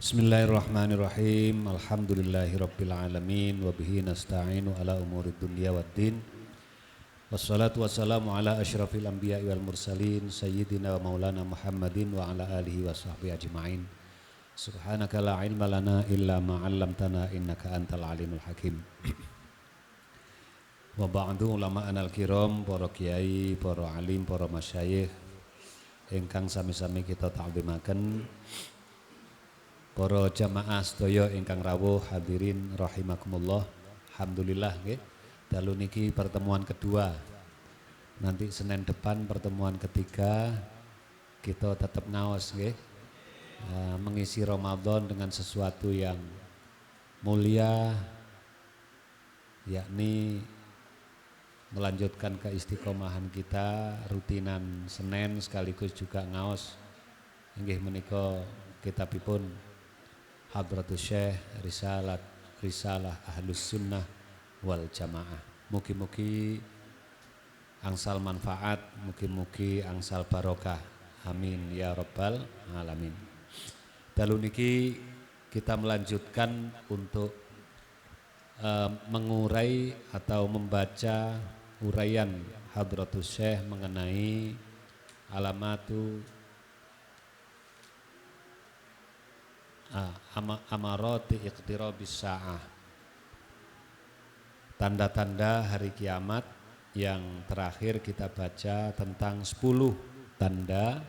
Bismillahirrahmanirrahim. Alhamdulillahirabbil alamin wa bihi nasta'inu ala umurid dunya waddin. Wassalatu wassalamu ala asyrafil anbiya'i wal mursalin sayyidina wa maulana Muhammadin wa ala alihi wa sahbihi ajma'in. Subhanaka la ilma lana illa ma 'allamtana innaka antal alimul hakim. Wa ba'du ulama'anal kiram, para kiai, para alim, para masyayikh ingkang sami-sami kita ta'zimaken. Para jamaah sedaya ingkang rawuh hadirin rahimakumullah. Alhamdulillah nggih. Dalu niki pertemuan kedua. Nanti Senin depan pertemuan ketiga kita tetap ngaos nggih. Mengisi Ramadan dengan sesuatu yang mulia, yakni melanjutkan keistiqomahan kita rutinan Senin sekaligus juga ngaos inggih menika kitabipun Hadratus Syekh Risalah Ahlus Sunnah wal Jamaah. Mugi-mugi angsal manfaat, mugi-mugi angsal barokah. Amin ya rabbal alamin. Dalu niki kita melanjutkan untuk mengurai atau membaca uraian Hadratus Syekh mengenai alamatu amarati iqtirabis sa'ah, tanda-tanda hari kiamat. Yang terakhir kita baca tentang 10 tanda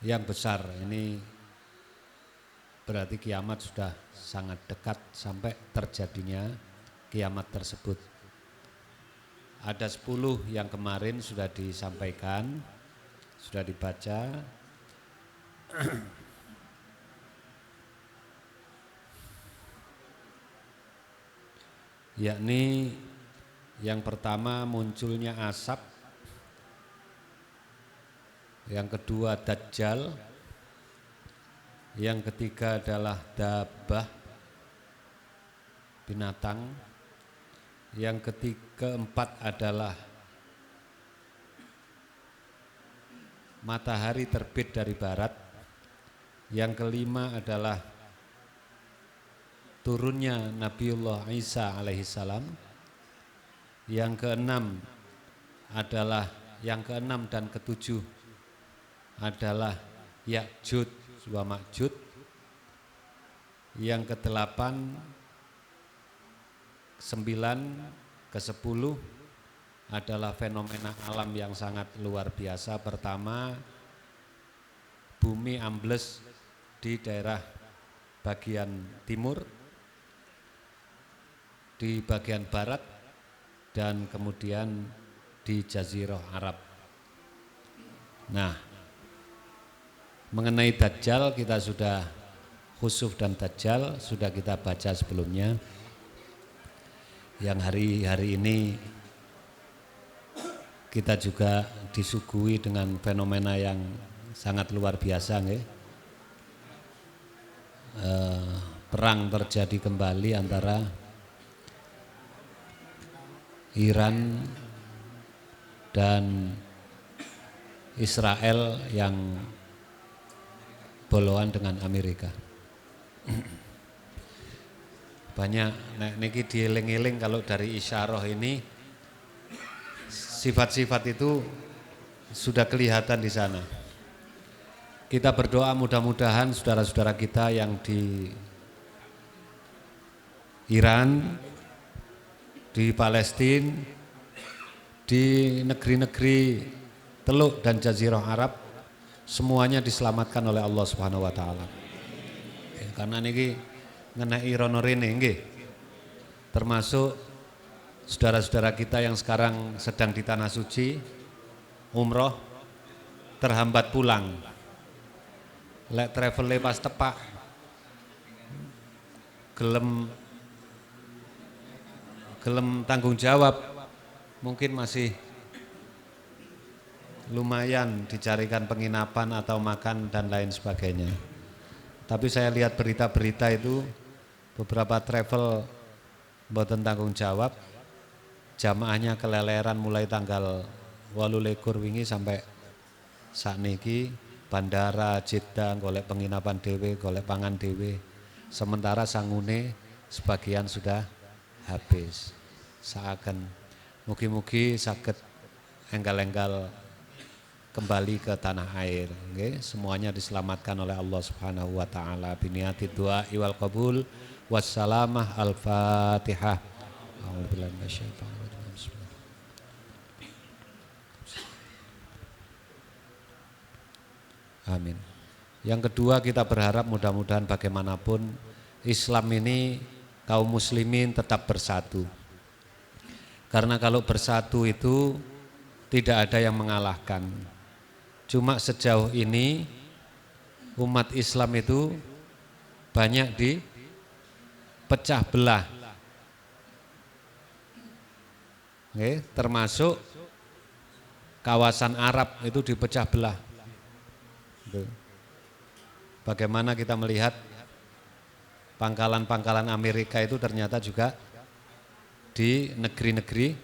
yang besar. Ini berarti kiamat sudah sangat dekat sampai terjadinya kiamat tersebut. Ada 10 yang kemarin sudah disampaikan, sudah dibaca. Yakni yang pertama munculnya asap, yang kedua dajjal, yang ketiga adalah dabbah, binatang, yang keempat adalah matahari terbit dari barat, yang kelima adalah turunnya Nabiullah Isa alaihissalam, yang keenam dan ketujuh adalah Ya'juj wa Ma'juj, yang kedelapan, 9, ke-10 adalah fenomena alam yang sangat luar biasa. Pertama, bumi ambles di daerah bagian timur, di bagian barat, dan kemudian di Jazirah Arab. Nah, mengenai Dajjal kita sudah khusuf dan Dajjal sudah kita baca sebelumnya. Yang hari ini kita juga disuguhi dengan fenomena yang sangat luar biasa nggih. Perang terjadi kembali antara Iran dan Israel yang boloan dengan Amerika. Banyak niki dieling-eling kalau dari isyarah ini sifat-sifat itu sudah kelihatan di sana. Kita berdoa mudah-mudahan saudara-saudara kita yang di Iran, di Palestina, di negeri-negeri Teluk dan Jazirah Arab semuanya diselamatkan oleh Allah Subhanahu wa taala. Karena niki ngenai rono rene nggih. Termasuk saudara-saudara kita yang sekarang sedang di tanah suci umroh terhambat pulang. Lek travel pas tepak gelem tanggung jawab, mungkin masih lumayan dicarikan penginapan atau makan dan lain sebagainya. Tapi saya lihat berita-berita itu beberapa travel mboten tanggung jawab, jamaahnya keleleran mulai tanggal 28 wingi sampai sakniki bandara Jeddah, golek penginapan dhewe, golek pangan dhewe. Sementara sangune sebagian sudah habis. Seakan mugi-mugi saged enggal-enggal kembali ke tanah air. Okay? Semuanya diselamatkan oleh Allah Subhanahu wa taala. Biniati du'a wal qabul. Wassalamah al-Fatihah. A'udzubillahi minasyaitonir rajim. Amin. Yang kedua, kita berharap mudah-mudahan bagaimanapun Islam ini kaum muslimin tetap bersatu. Karena kalau bersatu itu tidak ada yang mengalahkan. Cuma sejauh ini umat Islam itu banyak dipecah belah. Oke, termasuk kawasan Arab itu dipecah belah. Bagaimana kita melihat pangkalan-pangkalan Amerika itu ternyata juga di negeri-negeri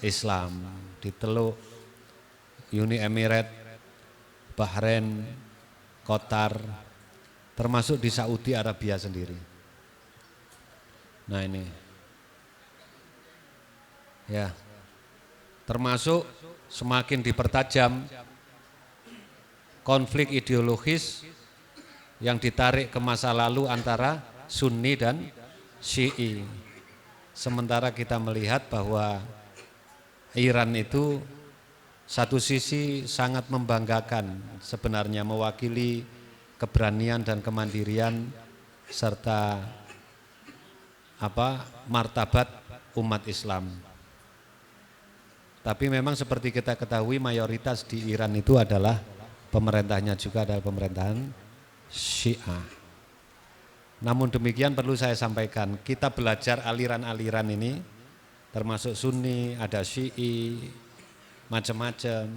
Islam, di Teluk, Uni Emirat, Bahrain, Qatar, termasuk di Saudi Arabia sendiri. Nah ini, ya, termasuk semakin dipertajam konflik ideologis yang ditarik ke masa lalu antara Sunni dan Syi'i. Sementara kita melihat bahwa Iran itu satu sisi sangat membanggakan, sebenarnya mewakili keberanian dan kemandirian serta martabat umat Islam. Tapi memang seperti kita ketahui mayoritas di Iran itu adalah pemerintahnya juga adalah pemerintahan Syiah. Namun demikian perlu saya sampaikan, kita belajar aliran-aliran ini termasuk Sunni, ada Syi'i, macam-macam.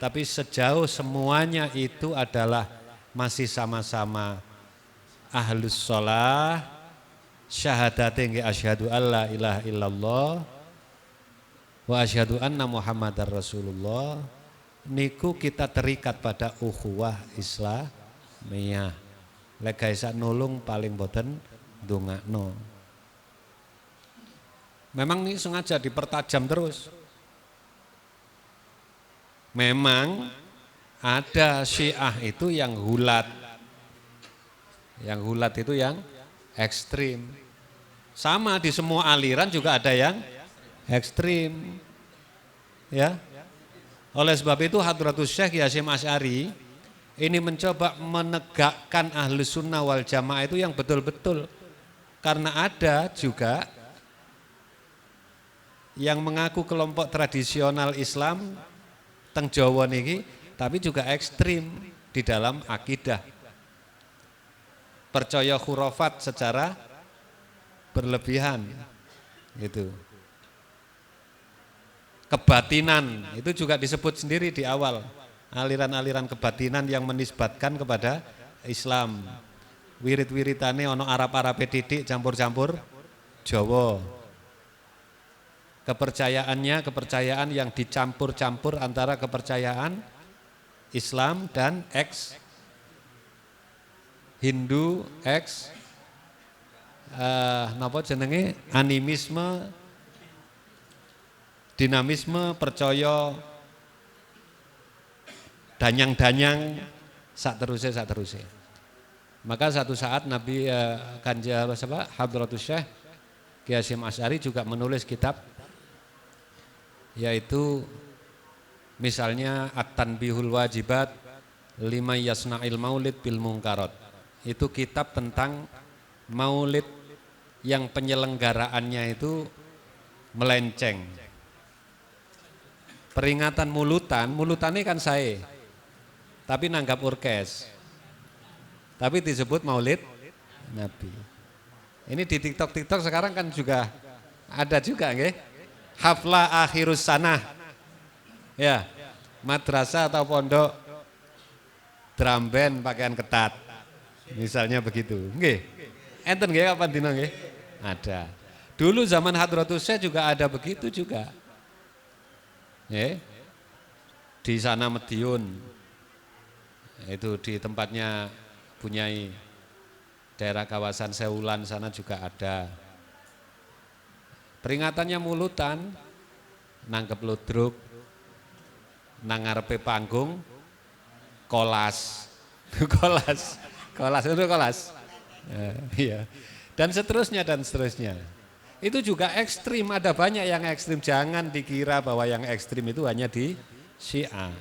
Tapi sejauh semuanya itu adalah masih sama-sama ahlus sholah, syahadatin asyhadu alla ilaha illallah wa asyhadu anna muhammadar rasulullah. Niku kita terikat pada ukhuwah Islamiyah. Lek gaisa nulung paling boten ndongakno. Memang ini sengaja dipertajam terus. Memang ada Syiah itu yang hulat. Yang hulat itu yang ekstrim. Sama di semua aliran juga ada yang ekstrim. Ya. Oleh sebab itu Hadratus Syekh Hasyim Asy'ari ini mencoba menegakkan Ahlus Sunnah wal Jamaah itu yang betul-betul. Karena ada juga yang mengaku kelompok tradisional Islam teng Jawa niki, tapi juga ekstrim di dalam akidah. Percaya khurafat secara berlebihan gitu. Kebatinan itu juga disebut sendiri di awal. Aliran-aliran kebatinan yang menisbatkan kepada Islam. Wirid-wiritane ono Arab-Arabe didik campur-campur Jawa. Kepercayaannya kepercayaan yang dicampur-campur antara kepercayaan Islam dan Hindu, napa jenenge animisme, dinamisme, percaya danyang-danyang sak terusé. Maka satu saat Nabi Hadratus Syekh Hasyim Asy'ari juga menulis kitab, yaitu misalnya At-Tanbihul Wajibat lima yasna'il maulid bil munkarat. Itu kitab tentang maulid yang penyelenggaraannya itu melenceng. Peringatan mulutannya kan saya, tapi nanggap orkes, tapi disebut maulid Nabi. Ini di TikTok sekarang kan juga ada juga nggih. Haflah akhirus sanah. Ya, madrasah atau pondok drum band pakaian ketat. Misalnya begitu. Nggih. Enten nggih kapan dina nggih? Ada. Dulu zaman Hadratus Syekh juga ada begitu juga. Di sana Mediun. Itu di tempatnya Bunyai, daerah kawasan Sewulan sana juga ada. Peringatannya mulutan, nangkep ludruk, nang ngarepe panggung, kolas, kolas itu kolas. Iya. Dan seterusnya dan seterusnya. Itu juga ekstrim, ada banyak yang ekstrim. Jangan dikira bahwa yang ekstrim itu hanya di Syiah.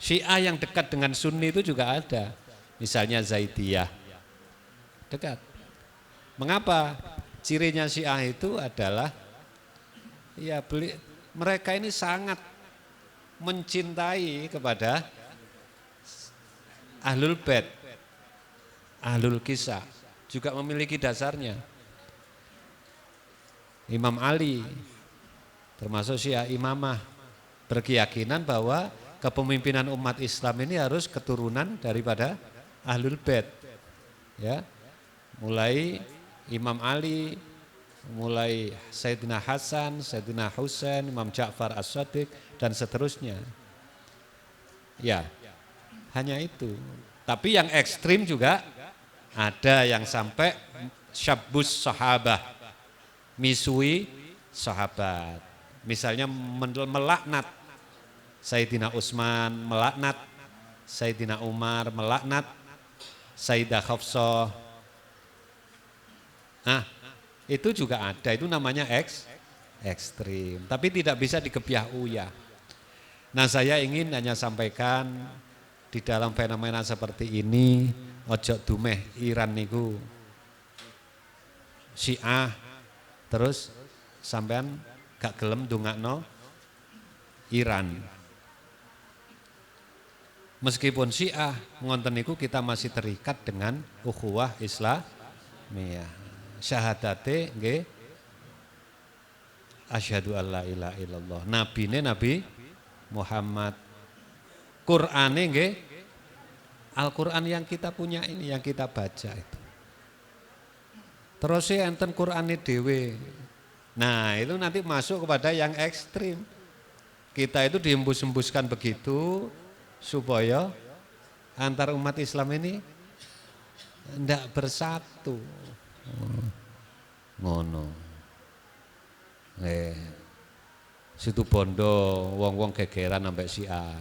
Syiah yang dekat dengan Sunni itu juga ada. Misalnya Zaidiyah, dekat. Mengapa? Cirinya Syiah itu adalah ya mereka ini sangat mencintai kepada Ahlul Bait, Ahlul Kisah, juga memiliki dasarnya. Imam Ali termasuk Syiah Imamah berkeyakinan bahwa kepemimpinan umat Islam ini harus keturunan daripada Ahlul Bait. Ya. Mulai Imam Ali, mulai Sayyidina Hasan, Sayyidina Husain, Imam Ja'far As-Shadiq dan seterusnya. Ya. Hanya itu. Tapi yang ekstrim juga ada yang sampai syabbus sahabah, misui sahabat. Misalnya melaknat Sayyidina Utsman, melaknat Sayyidina Umar, melaknat Sayyidah Hafsah. Nah, itu juga ada, itu namanya ekstrim. Tapi tidak bisa dikepiah uyah. Nah, saya ingin hanya sampaikan di dalam fenomena seperti ini, ojo dumeh Iran niku Syiah terus sampean gak gelem ndongakno Iran. Meskipun Syiah ngonten niku kita masih terikat dengan ukhuwah Islamiyah. Syahadate nggih asyhadu alla ilaha illallah. Nabine Nabi Muhammad. Qur'ane nggih Al-Qur'an yang kita punya ini, yang kita baca itu. Terus enten Qur'ane dhewe. Nah, itu nanti masuk kepada yang ekstrim. Kita itu dihembus-hembuskan begitu supaya antar umat Islam ini tidak bersatu. Ngono. Situ Bondo wong-wong gegeran ambek Syiah.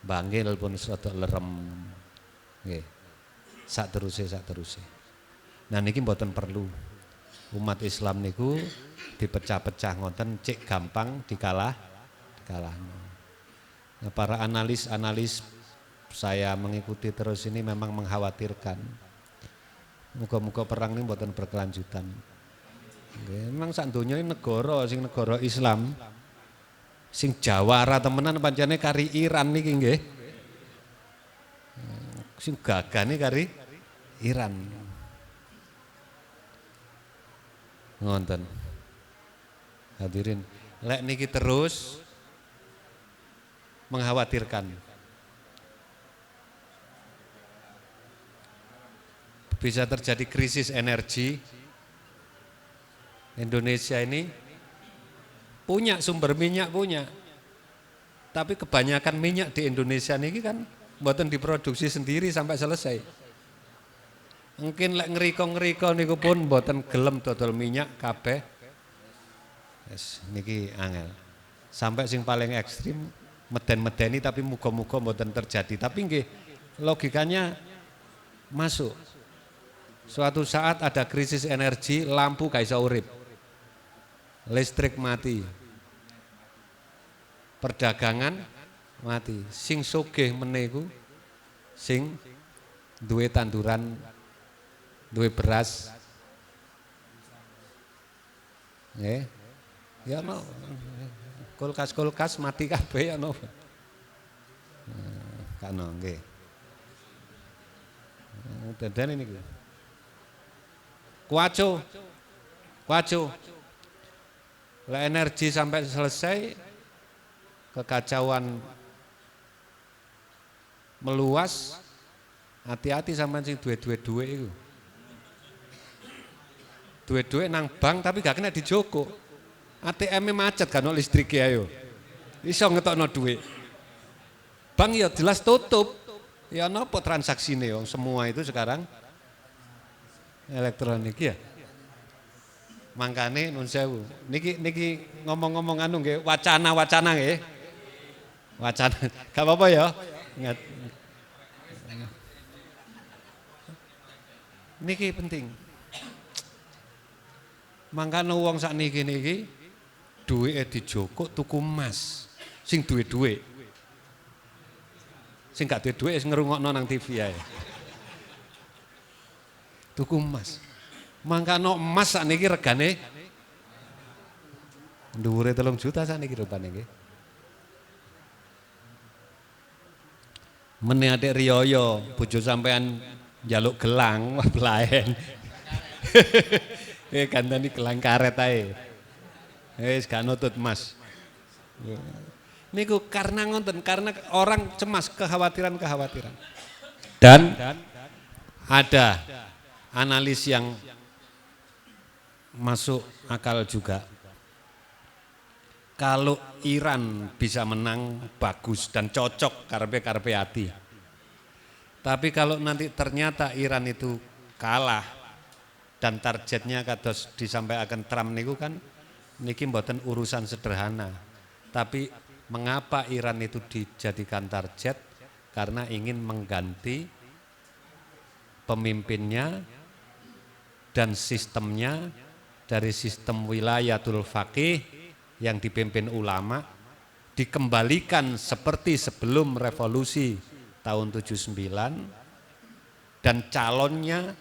Bangil pun sedok lerem. Nggih. Sak teruse. Nah niki mboten perlu. Umat Islam niku dipecah-pecah ngoten cek gampang dikalahno. Nah, para analis saya mengikuti terus ini memang mengkhawatirkan. Muga-muga perang ini mboten berkelanjutan. Memang sak donya ini negara Islam sing jawara temenan pancene kari Iran niki nggih. Sing gagane kari Iran. Ngonten. Hadirin, lek niki terus mengkhawatirkan. Bisa terjadi krisis energi. Indonesia ini punya sumber minyak punya. Tapi kebanyakan minyak di Indonesia ini kan mboten diproduksi sendiri sampai selesai. Mungkin lek ngeriko niku pun mboten gelem dodol minyak kabeh. Yes, niki angel. Sampai sing paling ekstrim meden-medeni tapi muga-muga mboten terjadi. Tapi nggih logikanya masuk. Suatu saat ada krisis energi, lampu gak iso urip. Listrik mati. Perdagangan mati. Sing sugih meneh iku sing duwe tanduran, duwe beras. Nggih. Ya no. Kulkas mati kabeh ya no. Kano nggih. Dadan ini niku. Kuaco. Lah energi sampai selesai, kekacauan meluas, hati-hati sampean sing duwe-duwe iku. Duwe-duwe nang bank tapi gak kena dijoko. ATM-e macet kan listrike ayo. Iso ngetokno duit. Bank ya jelas tutup. Ya nopo transaksine wong semua itu sekarang elektronik ya. Mangkane nun sewu. Niki ngomong-ngomong anu nggih, wacana-wacana nggih. Wacana. Gak apa-apa ya. Ingat. Niki penting. Mangkane wong sakniki niki duwike dijokok tuku emas. Sing duwe dhuwit. Sing gak duwe dhuwit wis ngrungokno nang TV ae. Tuku emas. Mangkane emas sakniki regane dhuwure 3 juta sakniki rupane nggih. Meneh atik riyaya bojo sampean njaluk gelang wah laen. Gandani gelang karet ae. Wis gak nutut emas. Niku karena ngonten, karena orang cemas, kekhawatiran-kekhawatiran. Dan ada analis yang masuk akal juga. Kalau Iran bisa menang bagus dan cocok karpe hati. Tapi kalau nanti ternyata Iran itu kalah dan targetnya kados disampaikan Trump niku kan niki mboten urusan sederhana. Tapi mengapa Iran itu dijadikan target? Karena ingin mengganti pemimpinnya dan sistemnya dari sistem wilayatul faqih yang dipimpin ulama dikembalikan seperti sebelum revolusi tahun 79 dan calonnya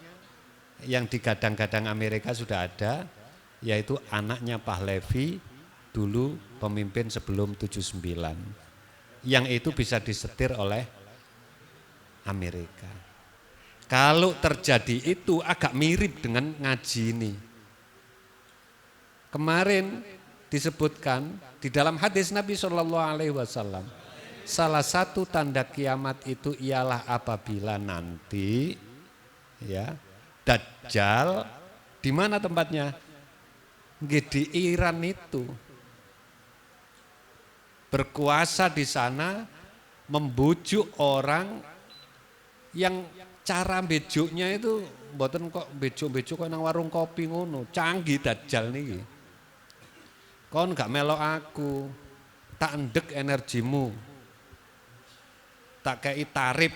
yang digadang-gadang Amerika sudah ada, yaitu anaknya Pahlavi dulu pemimpin sebelum 79 yang itu bisa disetir oleh Amerika. Kalau terjadi itu agak mirip dengan ngaji ini. Kemarin disebutkan di dalam hadis Nabi SAW, salah satu tanda kiamat itu ialah apabila nanti ya Dajjal di mana tempatnya? Di Iran itu berkuasa di sana, membujuk orang yang cara bejuknya itu mboten kok bejuk-bejuk kok nang warung kopi ngono, canggih Dajjal niki. Kon gak melok aku, tak endek energimu, tak kei tarif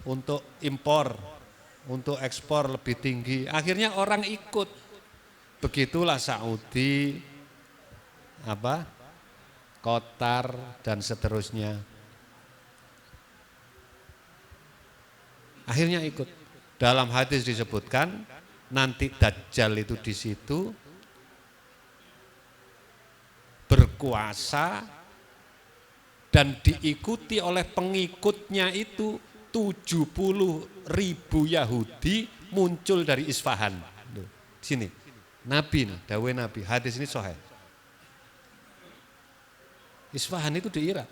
untuk impor, untuk ekspor lebih tinggi. Akhirnya orang ikut. Begitulah Saudi, Qatar dan seterusnya. Akhirnya ikut. Dalam hadis disebutkan nanti Dajjal itu di situ berkuasa dan diikuti oleh pengikutnya itu 70.000 Yahudi muncul dari Isfahan. Sini, Nabi nih, dawuh Nabi, hadis ini sahih. Isfahan itu di Irak.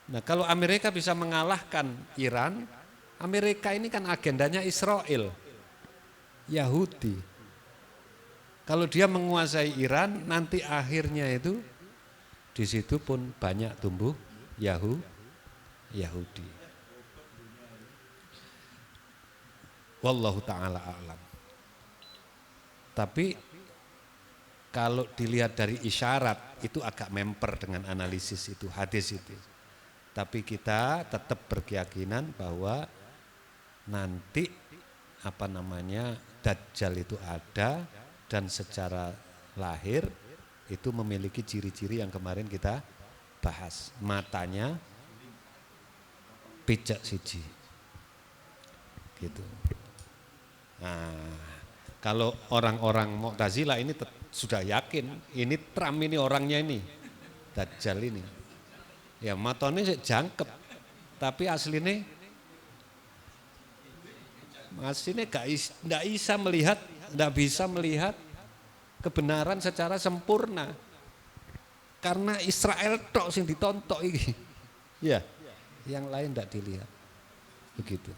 Nah kalau Amerika bisa mengalahkan Iran, Amerika ini kan agendanya Israel, Yahudi. Kalau dia menguasai Iran, nanti akhirnya itu di situ pun banyak tumbuh Yahudi. Wallahu ta'ala a'lam. Tapi kalau dilihat dari isyarat itu agak memper dengan analisis itu, hadis itu. Tapi kita tetap berkeyakinan bahwa nanti Dajjal itu ada dan secara lahir itu memiliki ciri-ciri yang kemarin kita bahas. Matanya picak siji. Gitu. Nah, kalau orang-orang Mu'tazilah ini sudah yakin ini Trump ini orangnya ini, Dajjal ini. Ya matanya jangkep, tapi aslinya nggak bisa melihat kebenaran secara sempurna. Karena Israel tok sing ditontok iki. Ya, yang lain tidak dilihat. Begitu.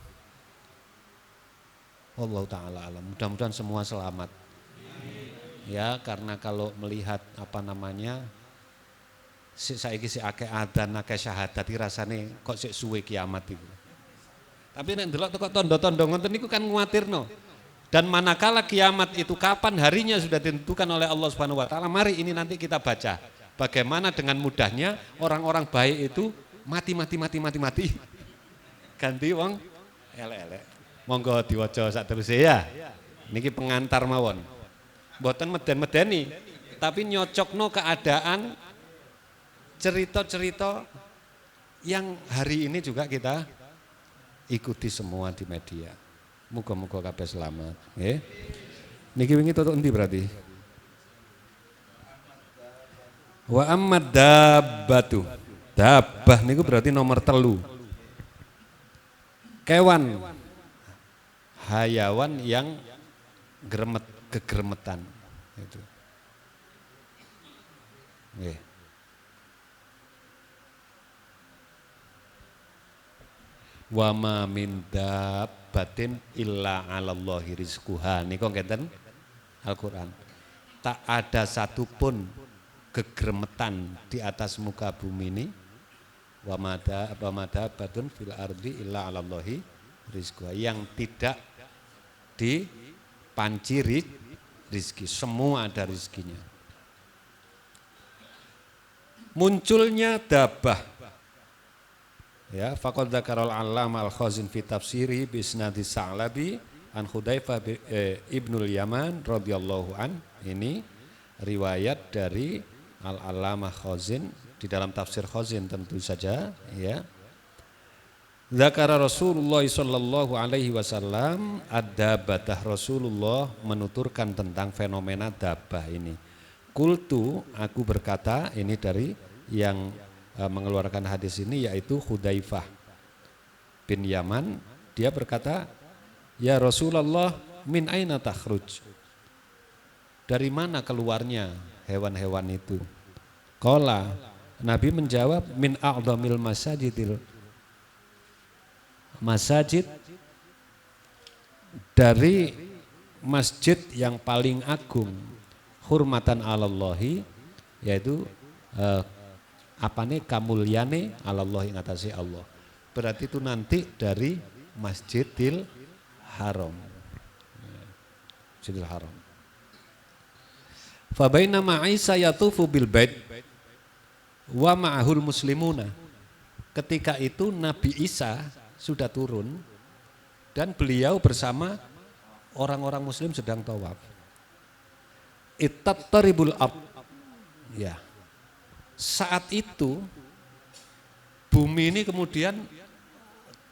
Wallahu ta'ala alam. Mudah-mudahan semua selamat. Ya, karena kalau melihat saiki si akeh adzan akeh syahadat iki rasane kok sik suwe kiamat iku. Tapi nek ndelok kok tondo-tondo ngoten niku kan nguatirno. Dan manakala kiamat itu kapan harinya sudah ditentukan oleh Allah Subhanahu wa taala. Mari ini nanti kita baca bagaimana dengan mudahnya orang-orang baik itu mati. Ganti wong elek-elek. Monggo diwaca saterusé ya. Niki pengantar mawon. Mboten meden-medeni, tapi nyocokno keadaan cerita-cerita yang hari ini juga kita ikuti semua di media. Muga-muga kabeh selamat, nggih. Niki wingi tutuk endi berarti? Wa ammad dabbatu. Dabbah niku berarti nomor 3. Kewan hayawan yang kegeremetan itu. Nggih. Wa ma min dabbatin illa 'alallahi rizquha. Niku ngeten Al-Qur'an. Tak ada satupun kegeremetan di atas muka bumi ini. Wa ma dabbatun fil ardi illa 'alallahi rizquha. Yang tidak dipanci rizki, semua ada rizkinya. Munculnya dabbah. Ya, faqad dzakarul 'allama al-Khazin fi tafsiri bi isnadi Sa'labi an Hudzaifah ibnul Yaman radhiyallahu an. Ini riwayat dari Al-Allamah Khazin di dalam tafsir Khazin tentu saja, ya. Zakara Rasulullah sallallahu alaihi wasallam ad-dabbatah. Rasulullah menuturkan tentang fenomena dabbah ini. Qultu, aku berkata, ini dari yang mengeluarkan hadis ini yaitu Hudzaifah bin Yaman. Dia berkata, ya Rasulullah, min aina takhruj? Dari mana keluarnya hewan-hewan itu? Qala, Nabi menjawab, min a'dhamil masajid, dari masjid yang paling agung, hurmatan 'alallahi, yaitu kamulyane 'alallahi ngatasi Allah. Berarti itu nanti dari Masjidil Haram. Masjidil Haram. Fa bainama Isa yatufu bil bait wa ma'ahul muslimuna. Ketika itu Nabi Isa sudah turun dan beliau bersama orang-orang muslim sedang tawaf. Ittataribul ard. Ya. Saat itu bumi ini kemudian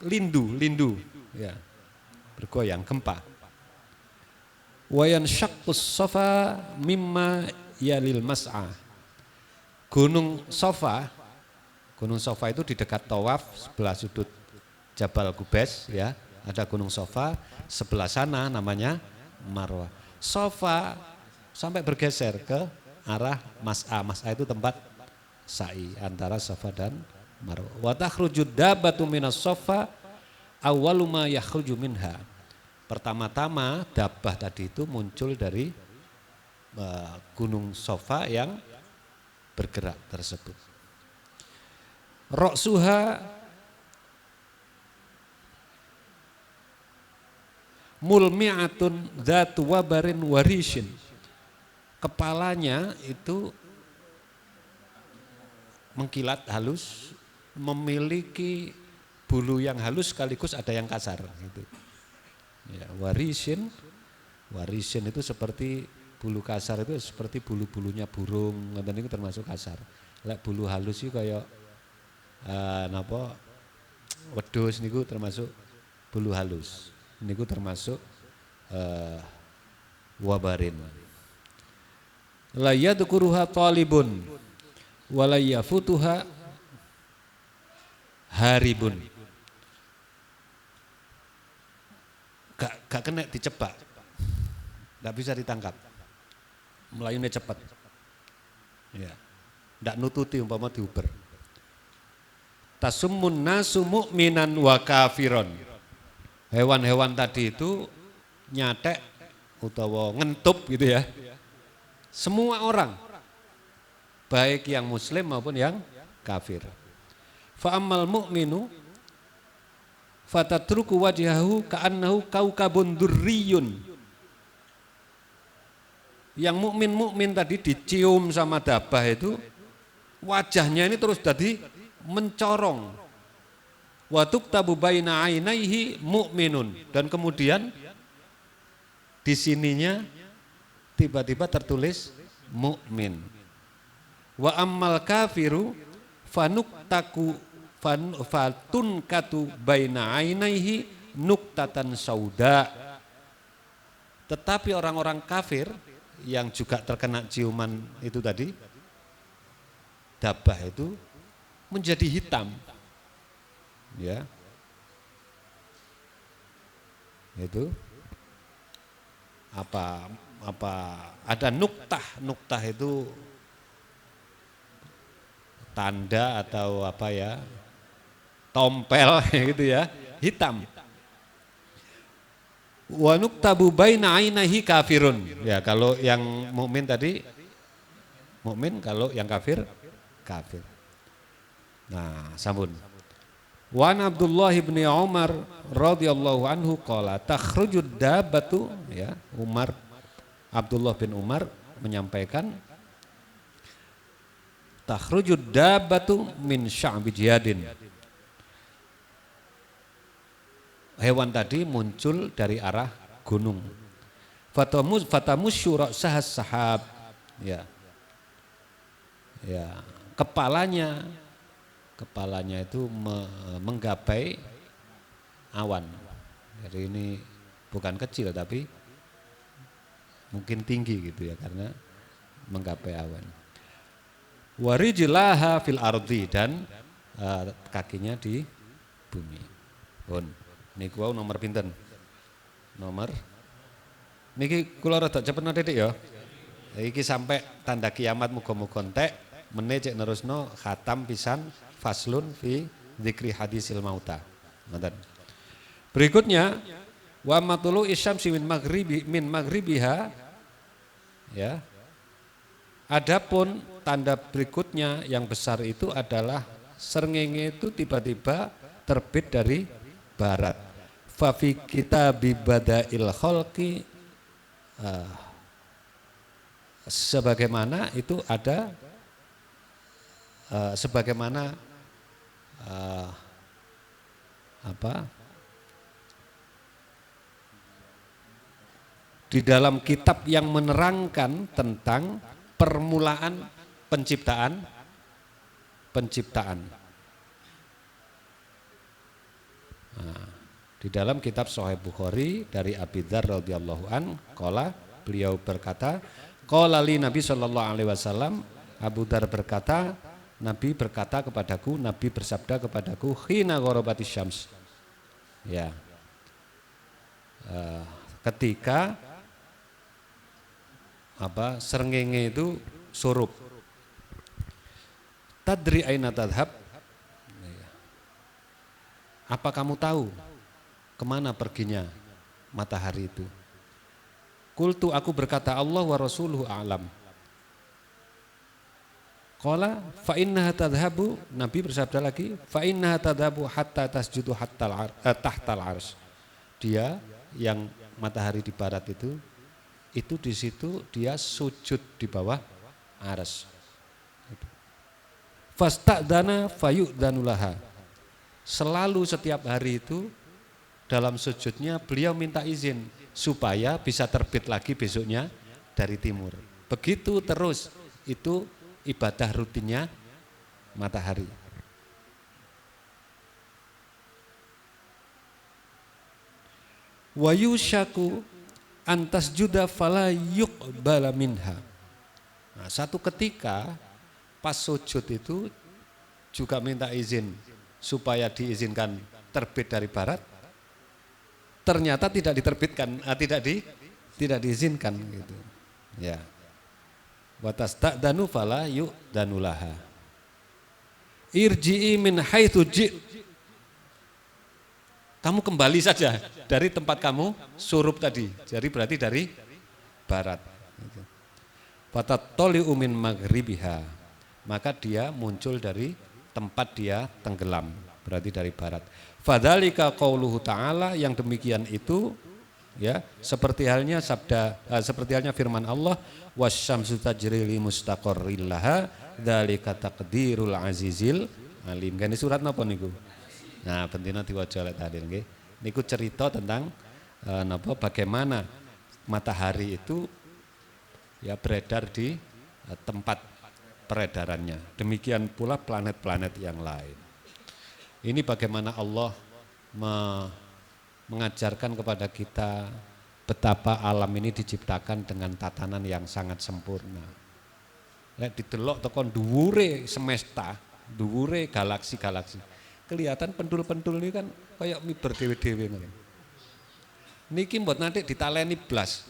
lindu, ya, bergoyang, gempa. Wayan syaqqus safa mimma yalil mas'a. Gunung Safa itu di dekat tawaf sebelah sudut Jabal Qubais, ya, ada Gunung Safa, sebelah sana namanya Marwah. Safa sampai bergeser ke arah Mas'a. Mas'a itu tempat sa'i antara Safa dan Marwah. Wa takhrujud dabbatu minas Safa awwalu ma yakhruju minha. Pertama-tama dabbah tadi itu muncul dari Gunung Safa yang bergerak tersebut. Ra'suha mulmi'atun dzatu wabarin warishin. Kepalanya itu mengkilat halus, memiliki bulu yang halus sekaligus ada yang kasar gitu. Ya, warishin itu seperti bulu kasar, itu seperti bulu-bulunya burung, ngoten niku termasuk kasar. Lek bulu halus iki kaya napa wedhus niku termasuk bulu halus. Niku termasuk wabarin. La yadkuruha talibun wa la yafutuha haribun. Gak kena dicepak, gak bisa ditangkap, melayunya cepat, ya, gak nututi umpama diuber. Tasummun nasu mu'minan wa kafiron. Hewan-hewan tadi itu nyatek utawa ngentup gitu ya, semua orang baik yang muslim maupun yang kafir. Fa ammal mu'minu fatatruku wajhahu ka'annahu kaukabun durriyun. Yang mukmin tadi dicium sama dabah itu wajahnya ini terus jadi mencorong. Wa tuktabu baina ainaihi mu'minun, dan kemudian di sininya tiba-tiba tertulis mukmin. Wa ammal kafiru fatunkatu baina ainaihi nuktatan sauda. Tetapi orang-orang kafir yang juga terkena ciuman itu tadi, dabah itu menjadi hitam, ya, itu apa ada nuktah itu tanda atau apa ya, tompel gitu ya, hitam. Wa nuktabu baina ainahi kafirun. Ya, kalau yang mukmin tadi mukmin, kalau yang kafir kafir. Nah, sambun. Wa Abdullah bin Umar radhiyallahu anhu qala takhrujud dabbatu, ya, Abdullah bin Umar menyampaikan takhrujud dabbatu min sya'bi jiyadin. Hewan tadi muncul dari arah gunung. Fatamusyu ra'sahas sahab. Ya. Ya, kepalanya itu menggapai awan. Jadi ini bukan kecil tapi mungkin tinggi gitu ya, karena menggapai awan. Warijlaha fil ardi, dan kakinya di bumi. Pun niku wau nomor pinten? Nomor niki kula rada cepet titik ya. Iki sampai tanda kiamat muga-muga entek meneh cek nerusno khatam pisan faslun fi dzikri hadisil mauta. Ngoten. Berikutnya wa matulu isyamsi min maghribiha, ya. Adapun tanda berikutnya yang besar itu adalah srengenge itu tiba-tiba terbit dari barat. Fa fi kitabi badail khalqi, sebagaimana itu ada sebagaimana di dalam kitab yang menerangkan tentang permulaan penciptaan. Nah, di dalam kitab Sahih Bukhari dari Abi Dzar radhiyallahu an, qala, beliau berkata, qala li Nabi sallallahu alaihi wasallam, Abu Dzar berkata, Nabi berkata kepadaku, Nabi bersabda kepadaku, khina gharabatis syams. Ya. Ketika srengenge itu surup. Tadri aina tadhab? Apa kamu tahu kemana perginya matahari itu? Qultu, aku berkata, Allah wa rasuluhu a'lam. Qala fa innaha tadhhabu, Nabi bersabda lagi, fa innaha tadhhabu hatta tasjudu tahtal arsy. Dia yang matahari di barat itu di situ dia sujud di bawah arsy. Fasta'dana fayu'dhanulaha. Selalu setiap hari itu dalam sujudnya beliau minta izin supaya bisa terbit lagi besoknya dari timur. Begitu terus, itu ibadah rutinnya matahari. Wa yushaku antas juda fala yuqbala minha. Nah, satu ketika pas sujud itu juga minta izin supaya diizinkan terbit dari barat. Ternyata tidak diterbitkan, tidak diizinkan gitu. Ya. Watas ta'danu fala yu'danulaha. Irji'i min haitsu ji'. Kamu kembali saja dari tempat kamu surup tadi. Jadi berarti dari barat. Fatatoli'u min maghribiha. maka dia muncul dari tempat dia tenggelam, berarti dari barat. Fadzalika qauluhu ta'ala, yang demikian itu ya seperti halnya seperti halnya firman Allah, wasyamsu tajri li mustaqarril laha dzalika taqdirul azizil alim. Kan surat napa niku? Nah, pentina diwaca oleh tadi nggih. Niku cerita tentang napa bagaimana matahari itu ya beredar di tempat peredarannya. Demikian pula planet-planet yang lain. Ini bagaimana Allah mengajarkan kepada kita betapa alam ini diciptakan dengan tatanan yang sangat sempurna. Lek didelok tekan dhuwure semesta, dhuwure galaksi-galaksi. Kelihatan pendul-pendul ini kan kayak miber dewe-dewe ngono. Niki mbot nanti ditaleni blas.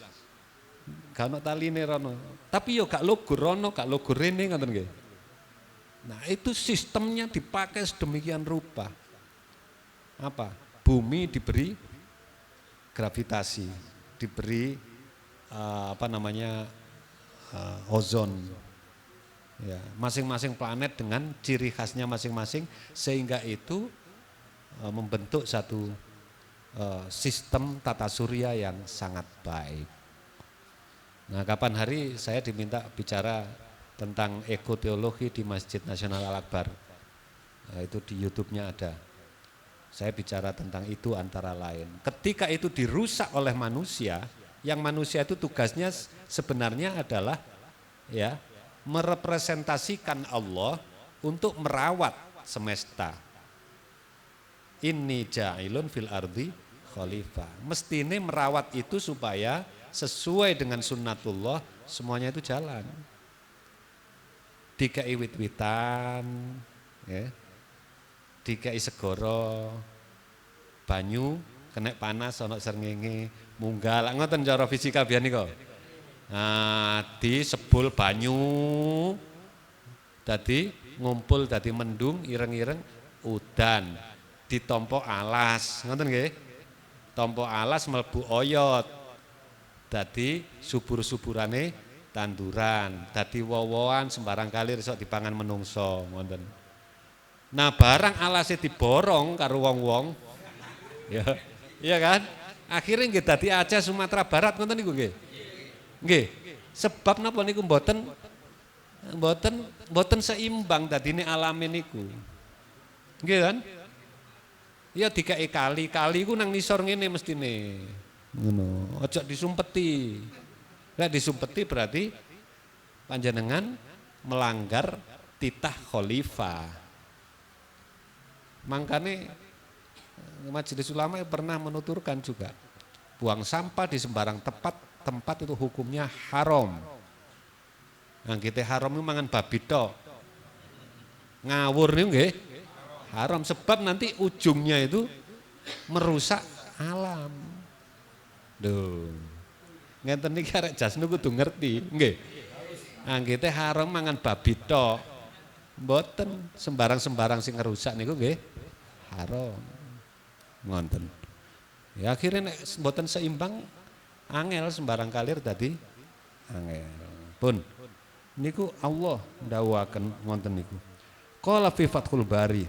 Gak ono taline rono. Tapi yo gak logur rono, gak logur rene ngoten nggih. Nah, itu sistemnya dipakai sedemikian rupa. Apa? Bumi diberi gravitasi, diberi ozon. Ya, masing-masing planet dengan ciri khasnya masing-masing, sehingga itu membentuk satu sistem tata surya yang sangat baik. Nah, kapan hari saya diminta bicara tentang ekoteologi di Masjid Nasional Al-Akbar. Itu di YouTube-nya ada. Saya bicara tentang itu antara lain. Ketika itu dirusak oleh manusia, yang manusia itu tugasnya sebenarnya adalah ya merepresentasikan Allah untuk merawat semesta. Inni ja'ilun fil ardi khalifah. Mestine merawat itu supaya sesuai dengan sunnatullah semuanya itu jalan. Dikai wit-witan, ya. Dikai segoro, banyu, kena panas, ono srengenge, munggah, ngoten cara fisika biyen niku. Nah, disebul banyu, dadi ngumpul, dadi mendung, ireng-ireng, udan, ditompo alas, ngoten nggih. Tompo alas mlebu oyot, dadi subur-suburane tanduran, dadi wowoan sembarang kali iso dipangan menungso, ngoten. Nah, barang alasnya diborong karo wong-wong, ya, iya kan? Akhirnya nggih dadi Aceh Sumatera Barat, ngoten niku nggih. Nggih, sebab napa niku mboten seimbang dadine alame niku. Nggih kan? Ya dikai kali ku nang nisor ngene mestine. Ngono, aja disumpeti. Lek disumpeti berarti panjenengan melanggar titah khalifah. Makanya Majelis Ulama pernah menuturkan juga, buang sampah di sembarang tempat itu hukumnya haram. Nah, kita haram itu mangan babi tok. Ngawur nih nggih haram, sebab nanti ujungnya itu merusak alam. Duh. Ngenten niki arek jasnu kudu ngerti, nggih. Nah, kita haram mangan babi tok. Mboten sembarang-sembarang sing ngerusak niku nggih haram. Ngonten. Ya akhirnya nek mboten seimbang angel sembarang kalir tadi angel. Pun niku Allah ndawuhaken ngonten niku. Qala fi Fathul Bari.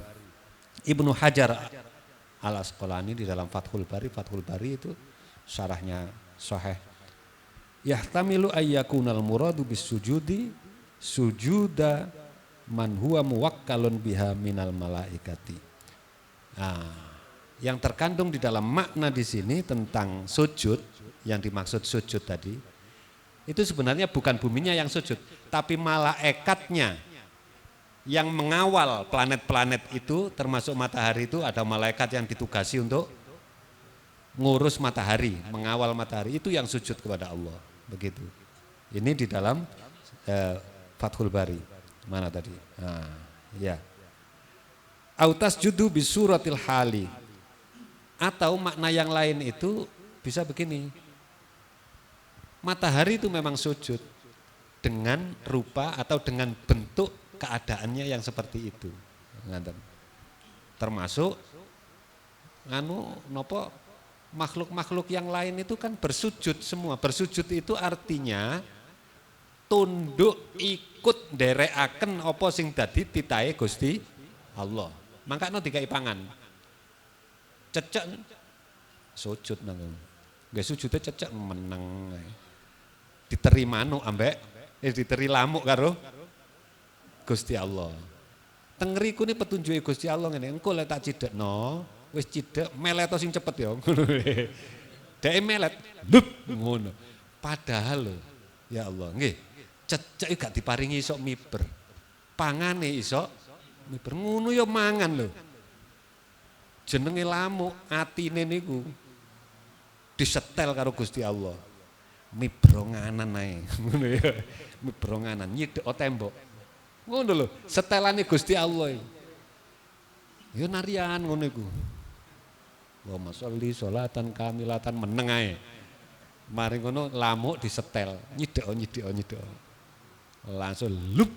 Ibnu Hajar Al-Asqalani di dalam Fathul Bari itu syarahnya sahih. Yahtamilu ayyakunal muradu bis sujudi sujuda man huwa muwakkalun biha minal malaikati. Nah, yang terkandung di dalam makna di sini tentang sujud, yang dimaksud sujud tadi, itu sebenarnya bukan buminya yang sujud, tapi malaikatnya yang mengawal planet-planet itu, termasuk matahari itu ada malaikat yang ditugasi untuk ngurus matahari, mengawal matahari, itu yang sujud kepada Allah, begitu. Ini di dalam Fathul Bari. Mana tadi? Nah, ya. Autas judu bisuratil hali. Atau makna yang lain itu bisa begini. Matahari itu memang sujud dengan rupa atau dengan bentuk keadaannya yang seperti itu. Termasuk makhluk-makhluk yang lain itu kan bersujud semua. Bersujud itu artinya tunduk ikut nderekaken apa sing dadi titahe Gusti Allah. Mangkane dikai pangan. Cecek sujud nang. Nggih sujude cecek meneng. Diteri manuk ambek diteri lamuk karo Gusti Allah. Teng ngriku ni petunjuke Gusti Allah ngene, engko lek tak cidekno, wis cidek meleto sing cepet ya. Dek melet, lup ngono. Padahal lho, ya Allah, nggih. Cecek gak diparingi iso miber. Pangane iso miber ngono ya mangan lho. Jenenge lamuk, atine niku disetel karo Gusti Allah. Mibronganan ae. Ngono ya. Mibronganan nyidek tembok. Ngono lho, setelane Gusti Allah. Ya narian ngono iku. Wa masolli sholatan kamilatan meneng ae. Mari ngono lamuk disetel, nyidek. Langsung lup.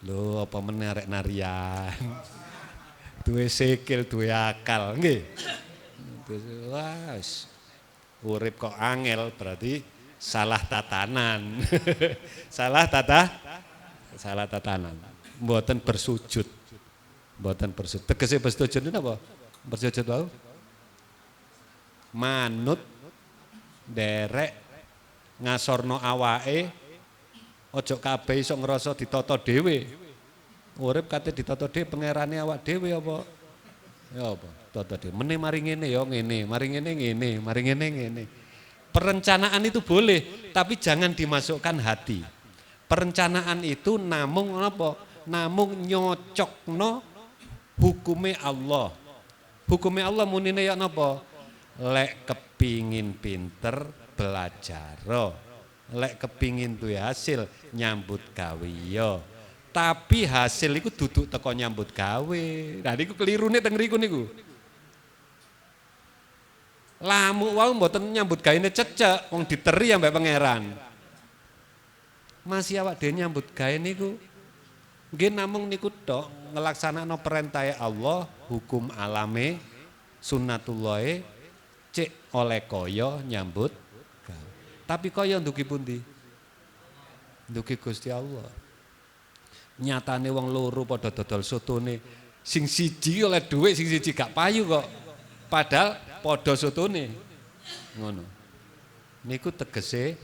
Lho apa meneh arek narian. Duwe sikil, duwe akal, nggih. Wes. Urip kok angel berarti salah tatanan. Salah tatanan. Mboten bersujud. Tegese bersujud niku napa? Bersujud wau. Manut derek ngasorno awake ojo kabeh iso ngrasa ditata dhewe. Urip kate ditata dhewe pangerane awak dhewe apa? Ya apa? Tata dhewe. Meneh mari ngene ya ngene, mari ngene ngene, mari ngene ngene. Perencanaan itu boleh, tapi jangan dimasukkan hati. Perencanaan itu namung apa? Namung nyocokno hukume Allah. Hukume Allah munine ya napa? Lek kepingin pinter belajar. Lek kepingin duwe hasil nyambut gawe ya. Tapi hasil iku duduk teko nyambut gawe. Nah niku kelirune teng mriku niku. Lamuk wau mboten nyambut gaene cecek, wong diteri ambek pangeran. Masih awak dhewe nyambut gawe niku nggih namung niku tok ngelaksanakno perintahe Allah, hukum alame, sunnatullahe cek oleh kaya nyambut gawe. Tapi kaya ndugi pundi? Ndugi Gusti Allah. Nyatane wong loro padha dodol sotone, sing siji oleh dhuwit, sing siji gak payu kok. Padahal padha sotone. Ngono. Niku tegese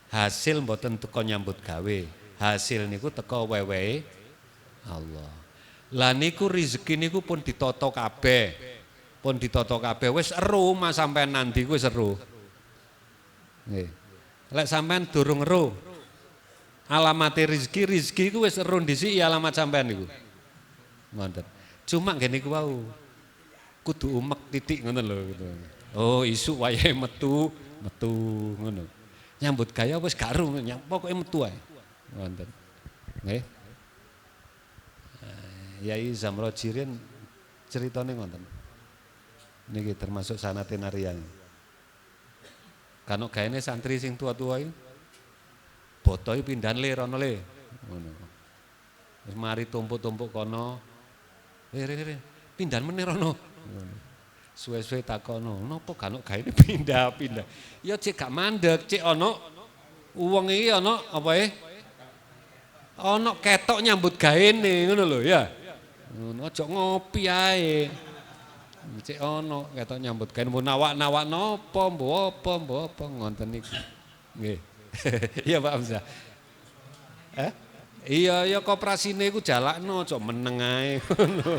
hasil mboten teko nyambut gawe. Hasil niku teko wewehe Allah. Lah niku rezeki niku pun ditata kabeh. Pun ditata kabeh. Wis ero mas sampean nandi ku wis ero. Nggih. Lek sampean durung ero alamate rezeki ku wis ero ndisiki alamat sampean niku. Ngoten. Cuma ngene niku wau. Kudu umek titik ngoten lho gitu. Oh, isuk wayahe metu ngono. Nyambut gawe wis gak ero, pokoke metu ae. Ngoten. Nggih. Yai Zamro Jirin ceritane ngoten. Niki termasuk sanate narian. Kanok gaene santri sing tua-tua iki botohe pindahan le rono le. Ngono. Wis mari tumpuk-tumpuk kono. Pindahan meneh rono. Suwe-suwe takono, napa kanok gaene pindah-pindah. Ya cek gak mandeg, cek ana wong iki ana apa ana ketok nyambut gaene ngono lho ya. Ngono aja ngopi ae. Cek ana ketok nyambut gaene mbok nawak-nawak napa, mbok apa ngonten niku. Nggih. Iya Pak Hamzah. Iya ya koperasine iku jalakno aja meneng ae ngono.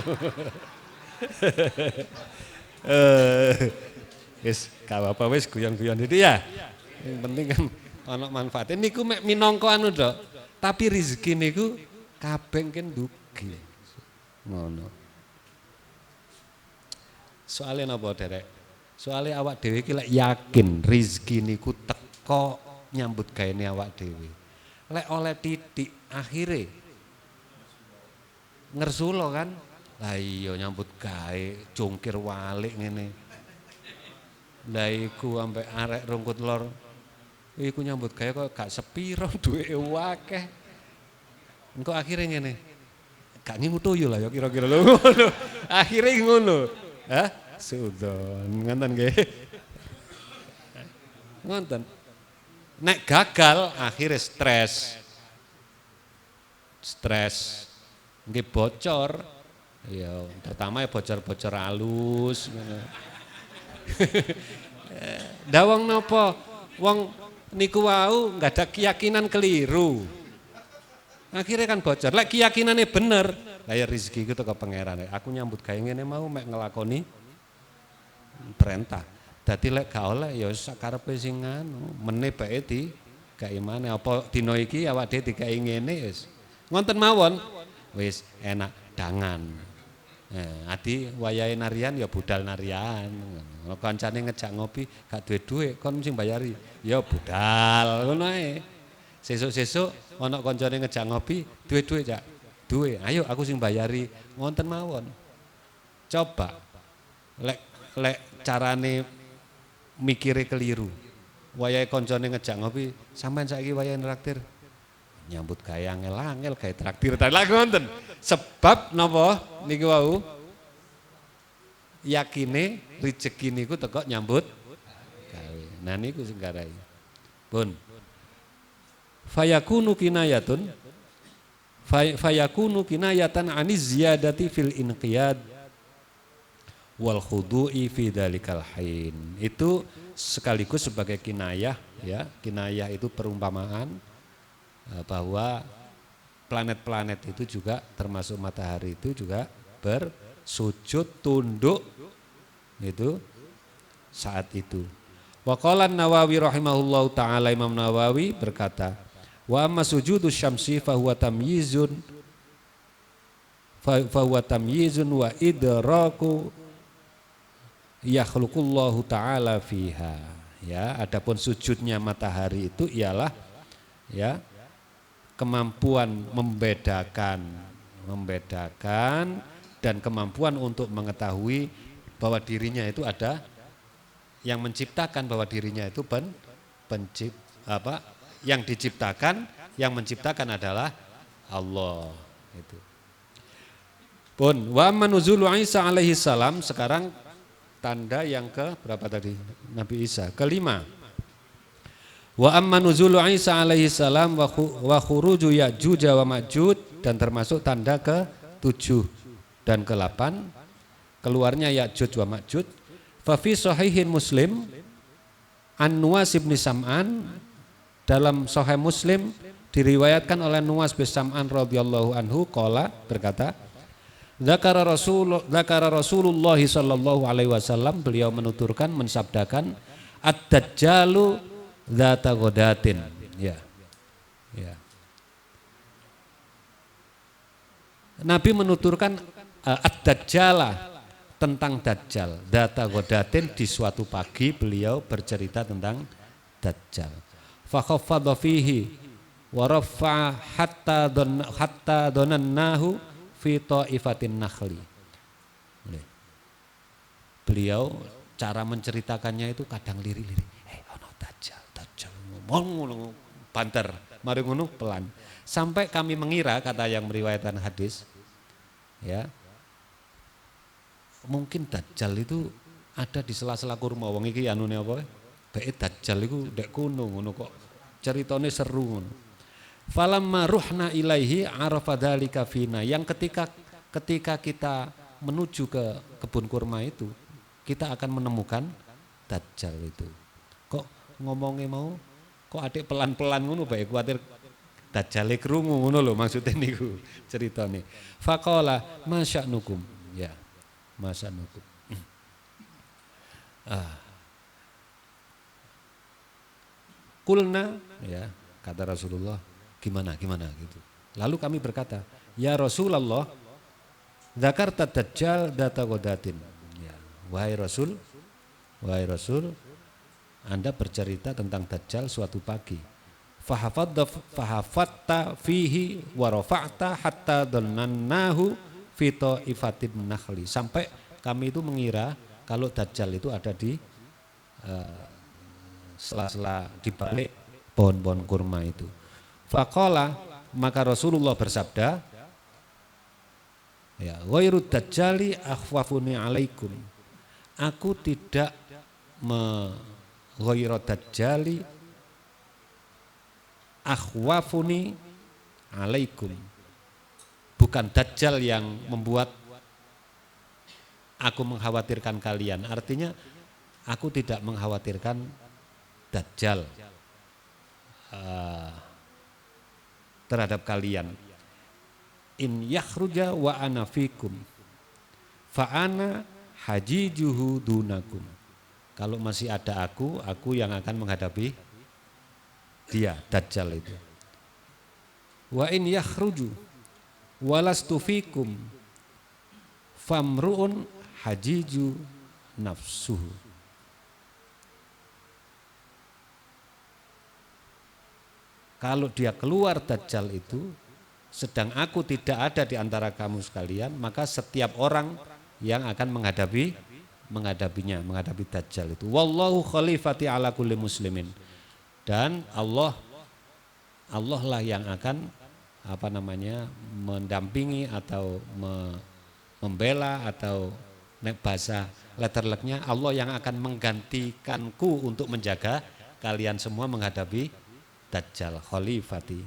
Wis gak apa-apa wis guyon-guyon itu ya. Yang penting kan ana manfaate niku mek minangka anu tok. Tapi rezeki niku kabeh kan dugi. Ngono. Soale napa derek? Soale awak dhewe iki lek yakin rezeki niku teko nyambut gaene awak dhewe. Lek oleh titik akhire ngersulo kan. Lah iya nyambut gawe jungkir walik ngene. Lah iku ambek arek rungkut lor. Iku nyambut gawe kok gak sepiro duweke akeh. Engko akhire ngene. Gak ngingu tuyul lah ya kira-kira lho ngono. Akhire ngono. Hah? Sudon ngoten nggih. Ngoten. Nek gagal akhirnya stres. Nggih bocor. Ya, pertama ya bocor-bocor halus ngono. Dawang napa? Wong niku wau nggak ada keyakinan keliru. Akhirnya kan bocor. Lek keyakinannya bener, lah ya rezeki itu teko pangeran. Aku nyambut gawe ngene mau mek ngelakoni perintah. Dadi lek gak oleh ya sakarepe sing anu, meneh bae di gak imane apa dina iki awake dhewe digawe ngene wis. Ngonten mawon wis enak dangan. Adi wayahe narian ya budal narian. Kancane ngejak ngopi gak duwe dhuwit kon sing bayari. Ya budal ngono ae. Sesuk-sesuk ana kancane ngejak ngopi, duwe dhuwit Cak. Duwe. Ayo aku sing bayari. Ngonten mawon. Coba lek carane mikire keliru. Wayahe kancane ngejak ngopi, sampean saiki wayahe traktir. Nyambut gawe angel-angel gawe traktir ta lha ngoten. Sebab napa niki wau yakine rezeki niku teko nyambut gawe. Nah niku sing garai. Pun. Fayakunu kinayatan aniz ziyadati fil inqiyad wal khudu'i fi dzalikal hin. Itu sekaligus sebagai kinayah ya. Kinayah itu perumpamaan bahwa planet-planet itu juga termasuk matahari itu juga bersujud tunduk itu saat itu. Wa qala Nawawi rahimahullahu taala, Imam Nawawi berkata, wa amma sujudu syamsi fa huwa tamyizun wa idraku yakhluqullahu taala fiha. Ya, adapun sujudnya matahari itu ialah ya kemampuan membedakan dan kemampuan untuk mengetahui bahwa dirinya itu ada yang menciptakan, bahwa dirinya itu yang diciptakan, yang menciptakan adalah Allah itu. Pun wa manuzulu Isa alaihi salam, sekarang tanda yang ke berapa tadi? Nabi Isa kelima. Wa amma nuzulu Isa alaihi salam wa khuruju Ya'juj wa Ma'juj, dan termasuk tanda ke-7 dan ke-8 keluarnya Ya'juj wa Ma'juj. Fa fi sahihin Muslim an Nuwas bin Sam'an, dalam Sahih Muslim diriwayatkan oleh Nuwas bin Sam'an radhiyallahu anhu qala, berkata, Dzakara Rasulullah sallallahu alaihi wasallam, beliau menuturkan, mensabdakan, ad-dajjalu dzata ghadatin. Ya. Nabi menuturkan ad-dajjala, tentang dajjal, dzata ghadatin, di suatu pagi beliau bercerita tentang dajjal. Fa khaffadha fihi wa rafa'a hatta dhanannahu fi ta'ifatin nakhli. Beliau cara menceritakannya itu kadang lirik-lirik. Ngono banter, mari ngono pelan. Sampai kami mengira, kata yang meriwayatkan hadis, ya, mungkin dajjal itu ada di sela-sela kurma. Wong iki anune apa? Bae dajjal iku ndek kono ngono kok. Ceritane seru ngono. Falamma ruhna ilaihi arafa dzalika fina. Yang ketika kita menuju ke kebun kurma itu, kita akan menemukan dajjal itu. Kok ngomongnya mau kok adik pelan-pelan ngono bae kuwatir dajjale krungu ngono lho maksudnya niku ceritane. Faqala masya'nukum, ya. Masya'nukum. Kulna, ya, kata Rasulullah, gimana gitu. Lalu kami berkata, ya Rasulullah, dzakarta dajjal dzata ghadatin. Ya, wahai Rasul, Anda bercerita tentang dajjal suatu pagi. Fahafatta fihi wa rafa'ta hatta dhannannahu fi ta'ifatin nakhli. Sampai kami itu mengira kalau dajjal itu ada di sela-sela di balik pohon-pohon kurma itu. Faqala, maka Rasulullah bersabda, ya, ghairud dajjali akhwafuni alaikum. Aku tidak ghairu dajjali akhwafuni alaikum. Bukan Dajjal yang membuat aku mengkhawatirkan kalian. Artinya aku tidak mengkhawatirkan Dajjal terhadap kalian. In yakhruja wa ana fikum fa ana hajijuhu dunakum. Kalau masih ada aku yang akan menghadapi dia, Dajjal itu. Wa in yakhruju walastu fikum famru'un hajiju nafsuhu. Kalau dia keluar Dajjal itu, sedang aku tidak ada di antara kamu sekalian, maka setiap orang yang akan menghadapinya, menghadapi Dajjal itu. Wallahu khalifati ala kulli muslimin. Dan Allah lah yang akan mendampingi atau membela, atau bahasa letterleknya Allah yang akan menggantikanku untuk menjaga kalian semua menghadapi Dajjal. Khalifati.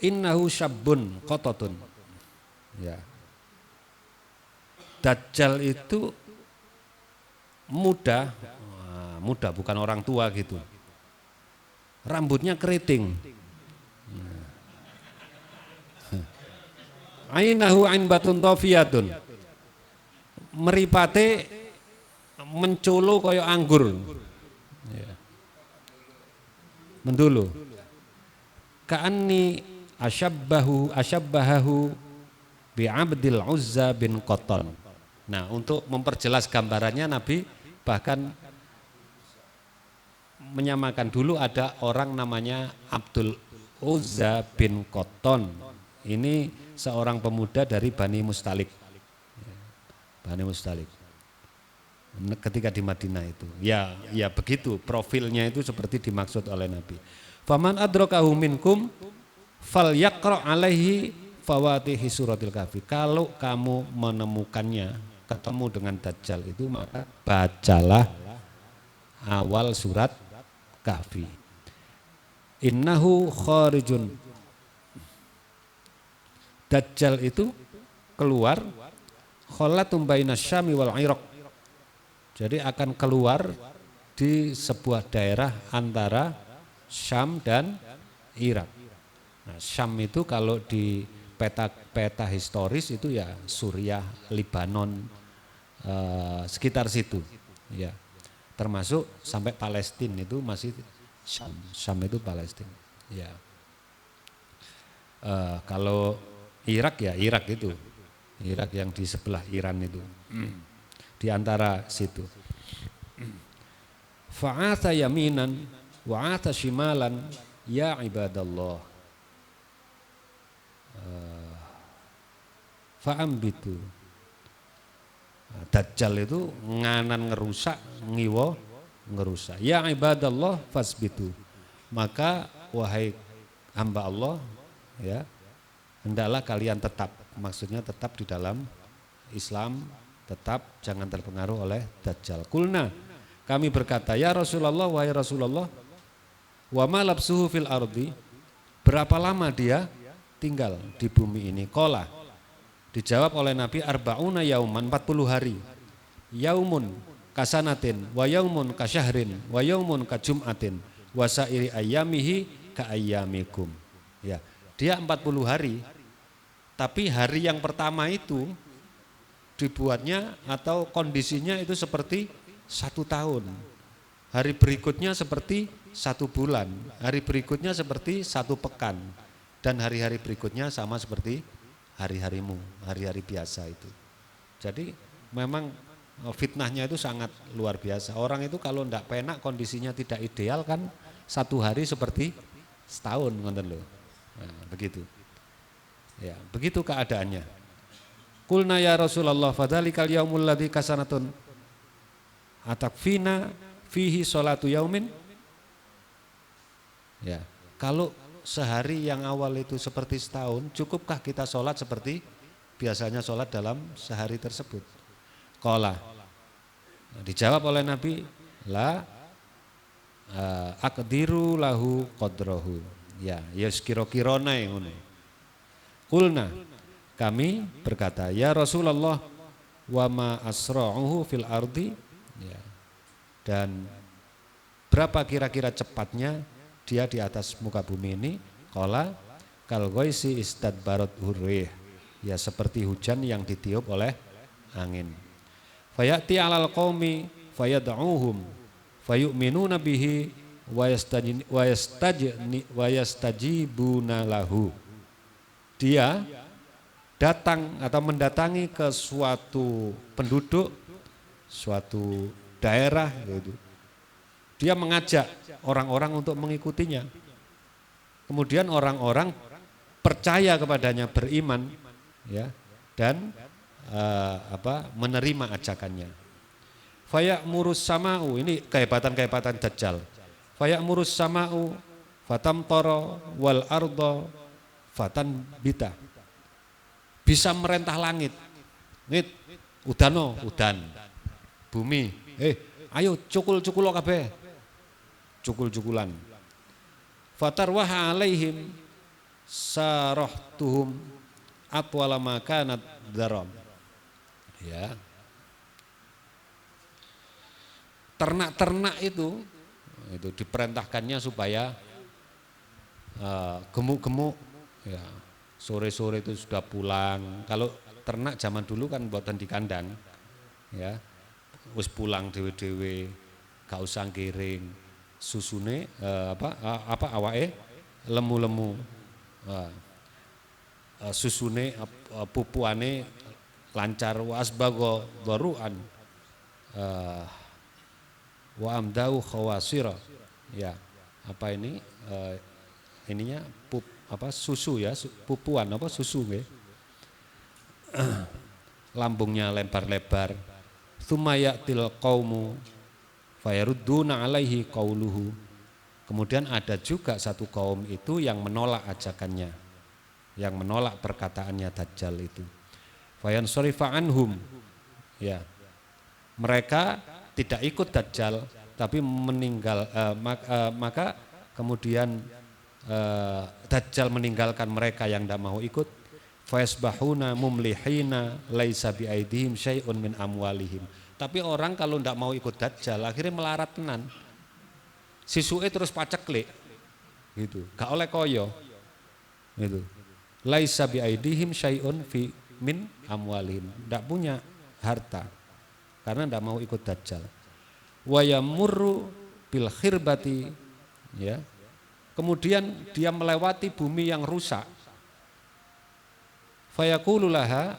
Innahu syabbun qototun. Ya. Dajjal itu muda bukan orang tua gitu. Rambutnya keriting. Ainahu ainbatun tafiyatun. Meripate menculu koyo anggur. Ya. Mendulu. Ka'anni asyabbahahu bi'abdil Uzza bin Qatan. Nah, untuk memperjelas gambarannya Nabi bahkan menyamakan, dulu ada orang namanya Abdul Uzza bin Qatan. Ini seorang pemuda dari Bani Mustalik. Bani Mustalik. Ketika di Madinah itu. Ya begitu profilnya itu seperti dimaksud oleh Nabi. Faman adrakahu minkum falyaqra alaihi fawatihi suratil kahfi. Kalau kamu menemukannya, ketemu dengan Dajjal itu, maka bacalah awal surat Kahfi. Innahu kharijun. Dajjal itu keluar khalatum bainas syami wal iraq. Jadi akan keluar di sebuah daerah antara Syam dan Irak. Nah, Syam itu kalau di peta historis itu ya Suriah, Libanon, sekitar situ. Ya, termasuk sampai Palestina itu masih Syam. Syam itu Palestina. Ya. Kalau Irak ya Irak itu, Irak yang di sebelah Iran itu, di antara situ. Fa'atha yaminan wa'ata shimalan ya ibadallah fa'ambitu. Dajjal itu nganan ngerusak, ngiwo ngerusak. Ya ibadallah fasbitu. Maka wahai hamba Allah, ya, hendaklah kalian tetap, maksudnya tetap di dalam Islam, tetap jangan terpengaruh oleh Dajjal. Kulna, kami berkata, ya Rasulullah, wahai Rasulullah, wa ma labsuhu fil ardi, berapa lama dia tinggal di bumi ini? Qala, dijawab oleh Nabi, arba'una yauman, 40 hari. Yaumun kasanatin, wa yaumun kasyahrin, wa yaumun kajum'atin, wa sa'iri ayyamihi ka ayyamikum. Ya, dia 40 hari, tapi hari yang pertama itu dibuatnya atau kondisinya itu seperti 1 tahun. Hari berikutnya seperti 1 bulan, hari berikutnya seperti 1 pekan, dan hari-hari berikutnya sama seperti hari-harimu, hari-hari biasa itu. Jadi memang fitnahnya itu sangat luar biasa. Orang itu kalau tidak penak, kondisinya tidak ideal kan, 1 hari seperti setahun, ngoten lho. Nah, begitu. Ya, begitu keadaannya. Qulna ya Rasulullah fadzalikal yaumul ladzi kasanatun atakfina fihi sholatu yaumin. Ya, kalau sehari yang awal itu seperti setahun, cukupkah kita sholat seperti biasanya sholat dalam sehari tersebut? Qala, dijawab oleh Nabi, la Aqdiru lahu qadrahu. Ya, kira-kirana ngono. Qulna, kami berkata, ya Rasulullah, wa ma asra'uhu fil ardi, ya. Dan berapa kira-kira cepatnya dia di atas muka bumi ini? Qala kal ghaisi istadbarat hurrih, ya seperti hujan yang ditiup oleh angin. Fayati alal qaumi fayad'uhum fayu'minuna bihi wa yastajibuna lahu. Dia datang atau mendatangi ke suatu penduduk, suatu daerah gitu. Dia mengajak orang-orang untuk mengikutinya. Kemudian orang-orang percaya kepadanya, beriman, ya, dan menerima ajakannya. Faya'murus sama'u, ini kehebatan-kehebatan Dajjal. Faya'murus sama'u fatamtara wal arda fatanbita. Bisa merentah langit. Ngit, udano, udan. Bumi, ayo cukul-cukulo kabeh. Cukul-cukulan. Fatarwaha alaihim sarahtuhum atwala ma kanat daram. Ya. Ternak-ternak itu diperintahkannya supaya gemuk-gemuk, ya, sore-sore itu sudah pulang. Kalau ternak zaman dulu kan buatan di kandang, ya, wis pulang dewe-dewe, gak usah giring, susune awake lemu-lemu, susune pupuane lancar, wasbago daruan. Wa amdau khawasira, ya, apa ini ininya susu, ya, pupuan susu, ya. Lambungnya lebar-lebar. Tsumma ya'til qaumu fayarudduna alaihi qauluhu. Kemudian ada juga satu kaum itu yang menolak ajakannya, yang menolak perkataannya Dajjal itu. Fayansarifa anhum, ya, mereka tidak ikut Dajjal, tapi meninggal, maka kemudian Dajjal meninggalkan mereka yang tidak mau ikut. Faisbahuna mumlihina laisa biaidihim syai'un min amwalihim. Tapi orang kalau tidak mau ikut Dajjal akhirnya melarat tenan. Sisuke terus paceklik, gitu, gak oleh koyo, gitu. Laisa biaidihim syai'un fi min amwalihim, tidak punya harta karena tidak mau ikut Dajjal. Wa yamurru bil khirbati, ya. Kemudian dia melewati bumi yang rusak. Fayaqulu laha,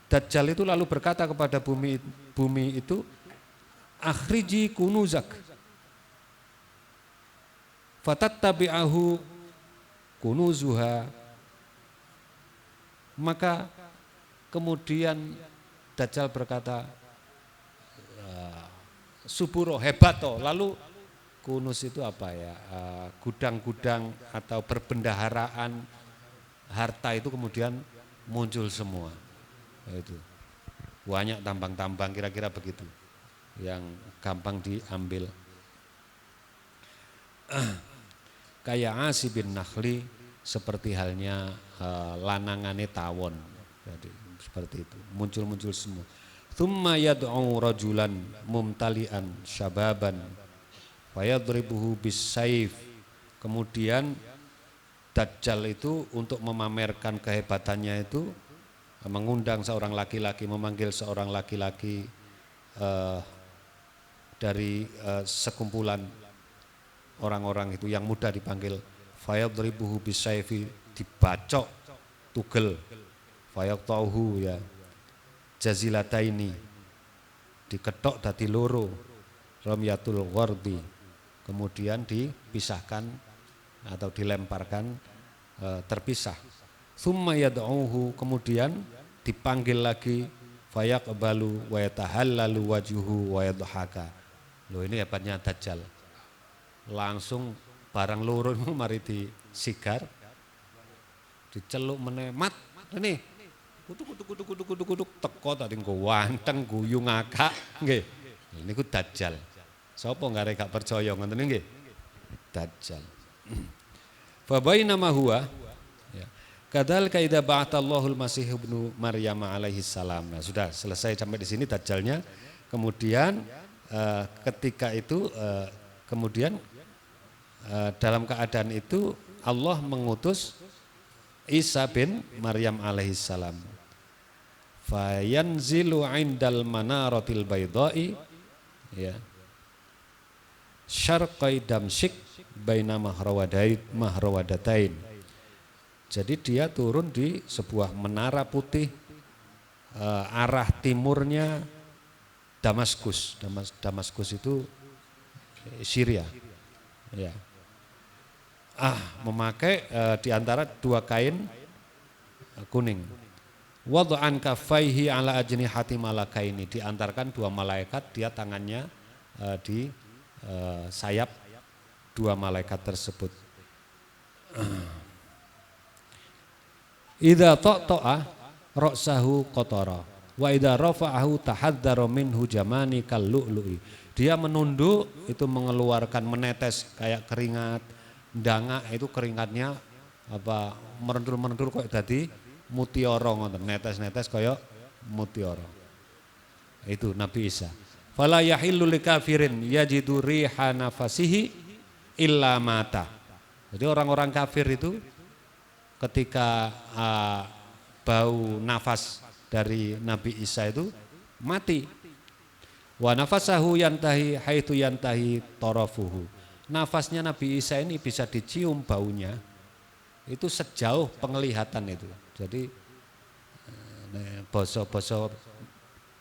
Dajjal itu lalu berkata kepada bumi itu, akhriji kunuzak. Fatattabi'ahu kunuzuha. Maka kemudian Dajjal berkata, suburo, hebat toh. Lalu kunus itu apa ya? Gudang-gudang atau perbendaharaan harta itu kemudian muncul semua. Itu banyak tambang-tambang, kira-kira begitu, yang gampang diambil. Kayak asibin nakhli, seperti halnya lanangane tawon. Jadi seperti itu, muncul semua. Tsumma yad'u rajulan mumtalian syababan fayadribuhu bis-saif. Kemudian Dajjal itu untuk memamerkan kehebatannya itu mengundang seorang laki-laki, memanggil seorang laki-laki dari sekumpulan orang-orang itu yang mudah dipanggil. Fayadribuhu bis-saifi, dibacok tugel, fayaqtauhu, ya, jazilataini, diketok dadi loro, ramyatul gharbi, kemudian dipisahkan atau dilemparkan, terpisah. Tsumma yad'uhu, kemudian dipanggil lagi, fayaqbalu wa yatahallalu wajhuhu wa yadhaka. Loh, ini hebatnya Dajjal. Langsung barang loro mari disigar, diceluk meneh, mat ini kutuk teko tadi nggo wanteng guyu ngakak nggih. Niku Dajjal. Sapa nggare gak percaya ngoten nggih? Dajjal. Fa bainama huwa ya. Kadzalika idza ba'athallahu al-Masih ibnu Maryam alaihi salam. Nah, sudah selesai sampai di sini Dajjalnya. Kemudian ketika itu kemudian dalam keadaan itu Allah mengutus Isa bin Maryam alaihi salam. Fayanzilu indal manaratil baydai ya. Syarqai Damsyik baina mahrawadatain. Jadi dia turun di sebuah menara putih arah timurnya Damaskus. Damaskus itu Syria. Ya. Memakai di antara dua kain kuning. Wad'an kaffaihi ala ajnihati malakaini, diantarkan dua malaikat, dia tangannya di sayap dua malaikat tersebut. Idza ta'ta'a ra'sahu qatara wa idza rafa'ahu tahadzara minhu jamani kallu'lu'i. Dia menunduk itu mengeluarkan menetes kayak keringat, ndangak itu keringatnya apa merendur-merendur kok dadi mutiara ngoten, netes-netes kaya mutiara. Itu Nabi Isa. Fala yahillu likafirin yajidu riha nafasihi illa mata. Jadi orang-orang kafir itu ketika bau nafas dari Nabi Isa itu mati. Wa nafasahu yantahi haitsu yantahi tarafuhu. Nafasnya Nabi Isa ini bisa dicium baunya itu sejauh penglihatan itu. Jadi boso-boso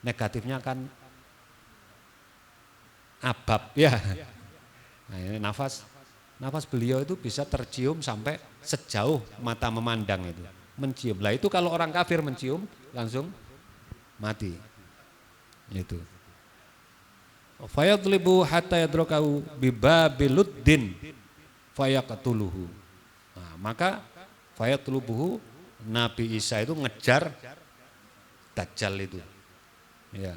negatifnya kan abab ya. Nah, ini nafas beliau itu bisa tercium sampai sejauh mata memandang itu, mencium. Lah itu kalau orang kafir mencium langsung mati. Itu. Fayadlibu hatta yadrakahu bibabiluddin fayaqtuluhu. Nah, maka fayatlubuhu Nabi Isa itu ngejar Dajjal itu. Ya.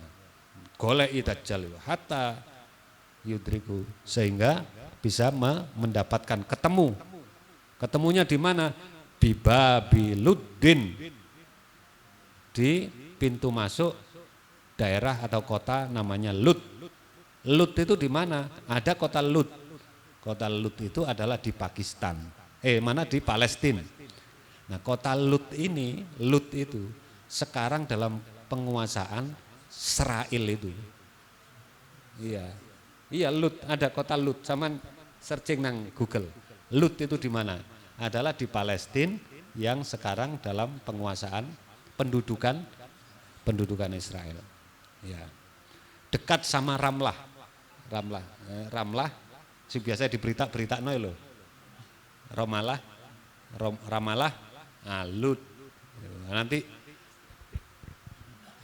Golei Dajjal itu hatta yudriku sehingga bisa mendapatkan ketemu. Ketemunya di mana? Bibabiluddin. Di pintu masuk daerah atau kota namanya Lut. Lut itu di mana? Ada kota Lut. Kota Lut itu adalah di Pakistan. Mana di Palestina. Nah, kota Lut ini, Lut itu sekarang dalam penguasaan Israel itu. Iya. Iya, Lut, ada kota Lut. Saman searching nang Google. Lut itu di mana? Adalah di Palestina yang sekarang dalam penguasaan pendudukan Israel. Ya. Dekat sama Ramlah. Ramlah sih biasa di berita no lho. Ramalah, Lut.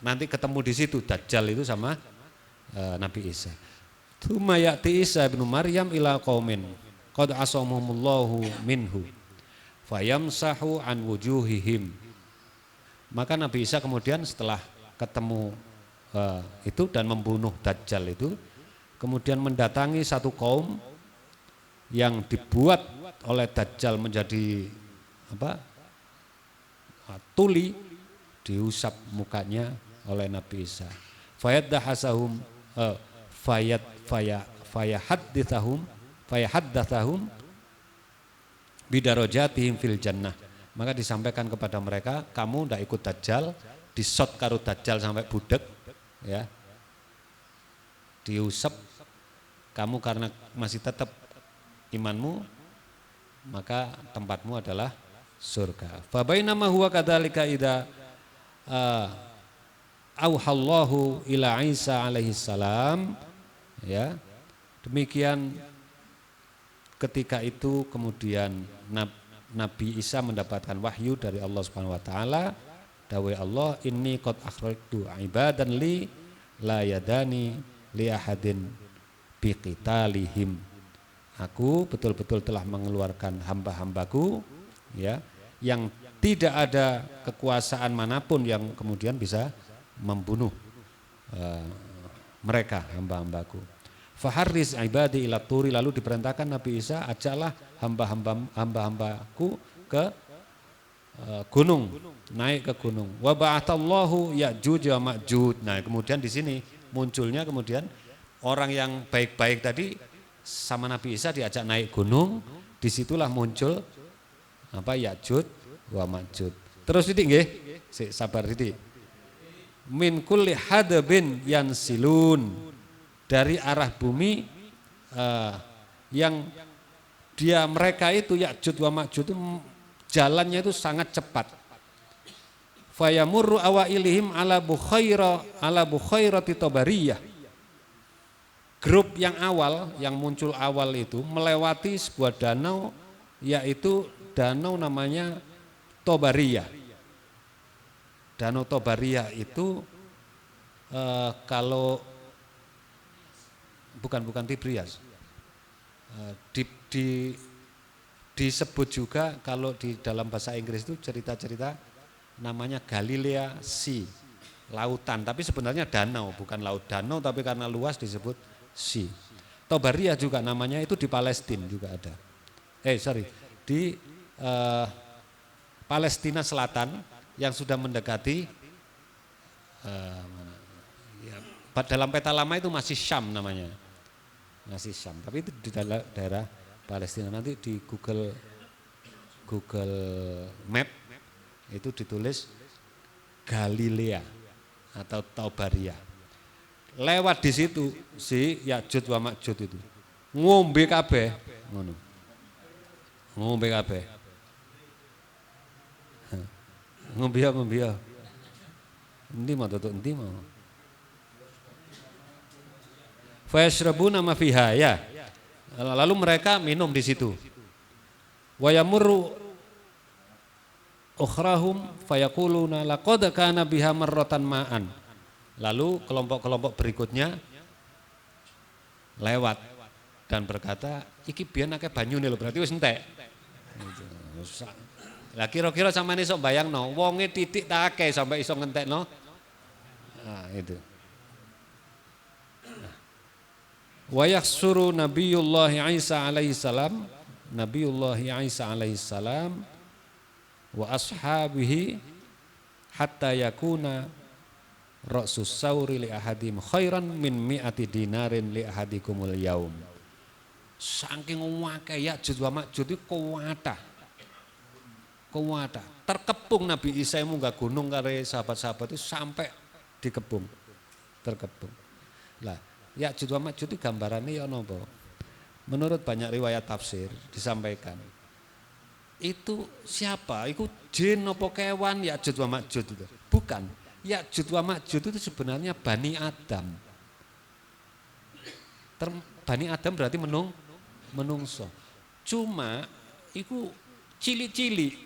Nanti ketemu di situ Dajjal itu sama Nabi Isa. Tsumma ya'ti Isa bin Maryam ila qaumin qad asamahumullahu minhu fayamsahu an wujuhihim. Maka Nabi Isa kemudian setelah ketemu itu dan membunuh Dajjal itu, kemudian mendatangi satu kaum yang dibuat oleh Dajjal menjadi tuli, diusap mukanya oleh Nabi Isa. Fayaddahasahum fayahaddatsahum bidarajatihim fil jannah. Maka disampaikan kepada mereka, kamu ndak ikut Dajjal, disot karo Dajjal sampai budek ya. Diusap kamu karena masih tetap imanmu, maka tempatmu adalah surga. Fa bainama huwa kadzalika idza auhallahu ila Isa alaihi salam ya. Demikian ketika itu kemudian Nabi Isa mendapatkan wahyu dari Allah Subhanahu wa taala, dawai Allah, inni qad akhrajtu ibadan li la yadani li ahadin biqitalihim. Aku betul-betul telah mengeluarkan hamba-hambaku ya, yang tidak ada kekuasaan manapun yang kemudian bisa membunuh mereka hamba-hambaku. Faharris ibadi ila turi, lalu diperintahkan Nabi Isa, ajaklah hamba-hambaku ke gunung, naik ke gunung. Wa ba'atallahu Ya'juj wa Ma'juj. Nah, kemudian di sini munculnya kemudian orang yang baik-baik tadi sama Nabi Isa diajak naik gunung, disitulah muncul Ya'juj wa Ma'juj. Terus titik nggih, sabar titik. Min kulli hadabin yansilun, dari arah bumi yang mereka itu Ya'juj wa Ma'juj itu jalannya itu sangat cepat. Fayamurru awailihim ala bukhairati Tabariyah. Grup yang muncul awal itu melewati sebuah danau, yaitu danau namanya Tabariyah. Danau Tabariyah itu kalau bukan Tibrias, disebut juga kalau di dalam bahasa Inggris itu cerita-cerita namanya Galilea Sea, lautan, tapi sebenarnya danau, bukan laut, danau, tapi karena luas disebut sea. Tabariyah juga namanya itu di Palestina juga ada. Di Palestina Selatan yang sudah mendekati dalam peta lama itu masih Syam namanya. Masih Syam, tapi itu di daerah Palestina. Nanti di Google Map itu ditulis Galilea atau Tabariyah. Lewat di situ si Ya'juj wa Ma'juj itu ngombe kabeh ngono. Ngombe kabeh. Ngombe. Endi mau tutuk endi mau. Fayashrabuna ma fiha, ya. Lalu mereka minum di situ. Wa yamurru ukhrahum fayaquluna laqad kana biha marratan ma'an. Lalu kelompok-kelompok berikutnya lewat dan berkata, iki biyen akeh banyune lho, berarti wis entek. Lah kira-kira sampeyan iso bayangno, wonge titik tak akeh sampai iso ngentekno. Nah, itu. Wa yaksuru Nabiyullah Isa alaihi salam wa ashabihi hatta yakuna ra'sus sauri li ahadim khairan min mi'ati dinarin li ahadikumul yaum. Saking akeh Ya'juj wa Ma'juj itu kuwata. Terkepung Nabi Isa munggah gunung kare sahabat-sahabat itu sampai dikepung. Terkepung. Lah Ya'juj wa Ma'juj itu gambarannya ya napa? Menurut banyak riwayat tafsir disampaikan, itu siapa? Itu jin apa kewan Ya'juj wa Ma'juj itu? Bukan. Ya'juj wa Ma'juj itu sebenarnya Bani Adam. Bani Adam berarti menungso. Cuma itu cilik-cilik.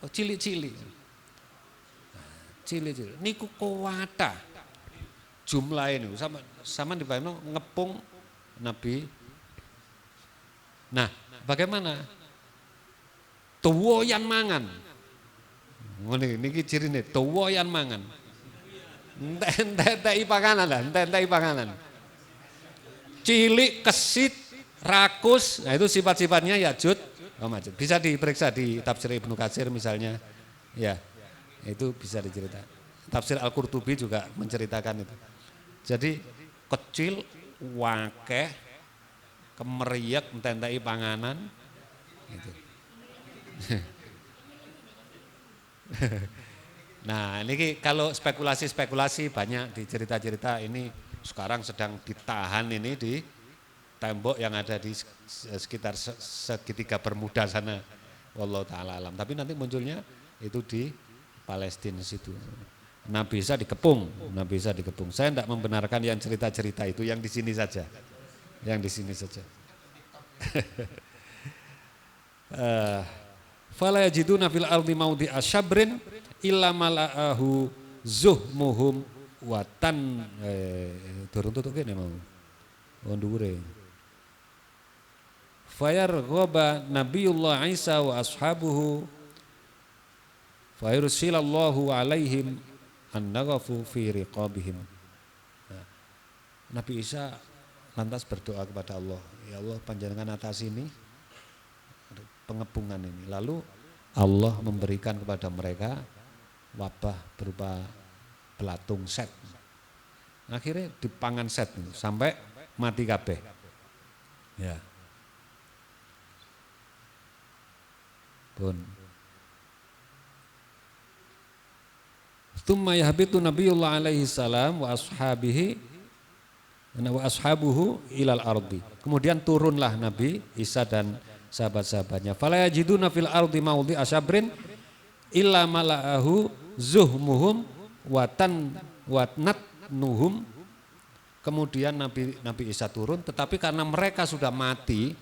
Cilik-cilik. Niku kuwata. Jumlah ini sama dibayangno ngepung Nabi. Nah, bagaimana? Tuwoyan mangan. Ngene niki cirine tuwoyan mangan. Entek-entek panganan. Cilik, kesit, rakus. Nah, itu sifat-sifatnya Ya'juj wa Ma'juj. Bisa diperiksa di tafsir Ibnu Katsir misalnya. Ya. Itu bisa diceritakan. Tafsir Al-Qurtubi juga menceritakan itu. Jadi kecil, wakeh, kemeriak, entek-enteki panganan gitu. Nah, ini kalau spekulasi banyak di cerita-cerita ini sekarang sedang ditahan ini di tembok yang ada di sekitar segitiga Bermuda sana. Wallahu taala alam. Tapi nanti munculnya itu di Palestina situ. Nabi Isa dikepung. Saya tidak membenarkan yang cerita-cerita itu, yang di sini saja. Fala yajiduna fil ardi mawdi'a syabrin illa mala'ahu zuhmuhum watan turun tutuk kene mau. Ndhuwure. Fayarghaba Nabiyullah Isa wa ashabuhu fayursilallahu alaihim an-naghafu fi riqabihim. Nabi Isa lantas berdoa kepada Allah, ya Allah panjenengan atas ini pengepungan ini. Lalu Allah memberikan kepada mereka wabah berupa belatung set. Akhirnya dipangan set sampai mati kabeh. Ya. Pun. Tsumma yahbitu Nabiullah alaihi salam wa ashabuhu ilal ardi. Kemudian turunlah Nabi Isa dan sahabat-sahabatnya. Fala yajiduna fil ardi maudhi asyabrin illa mala'ahu zuhmuhum watnat nuhum. Kemudian Nabi Isa turun, tetapi karena mereka sudah mati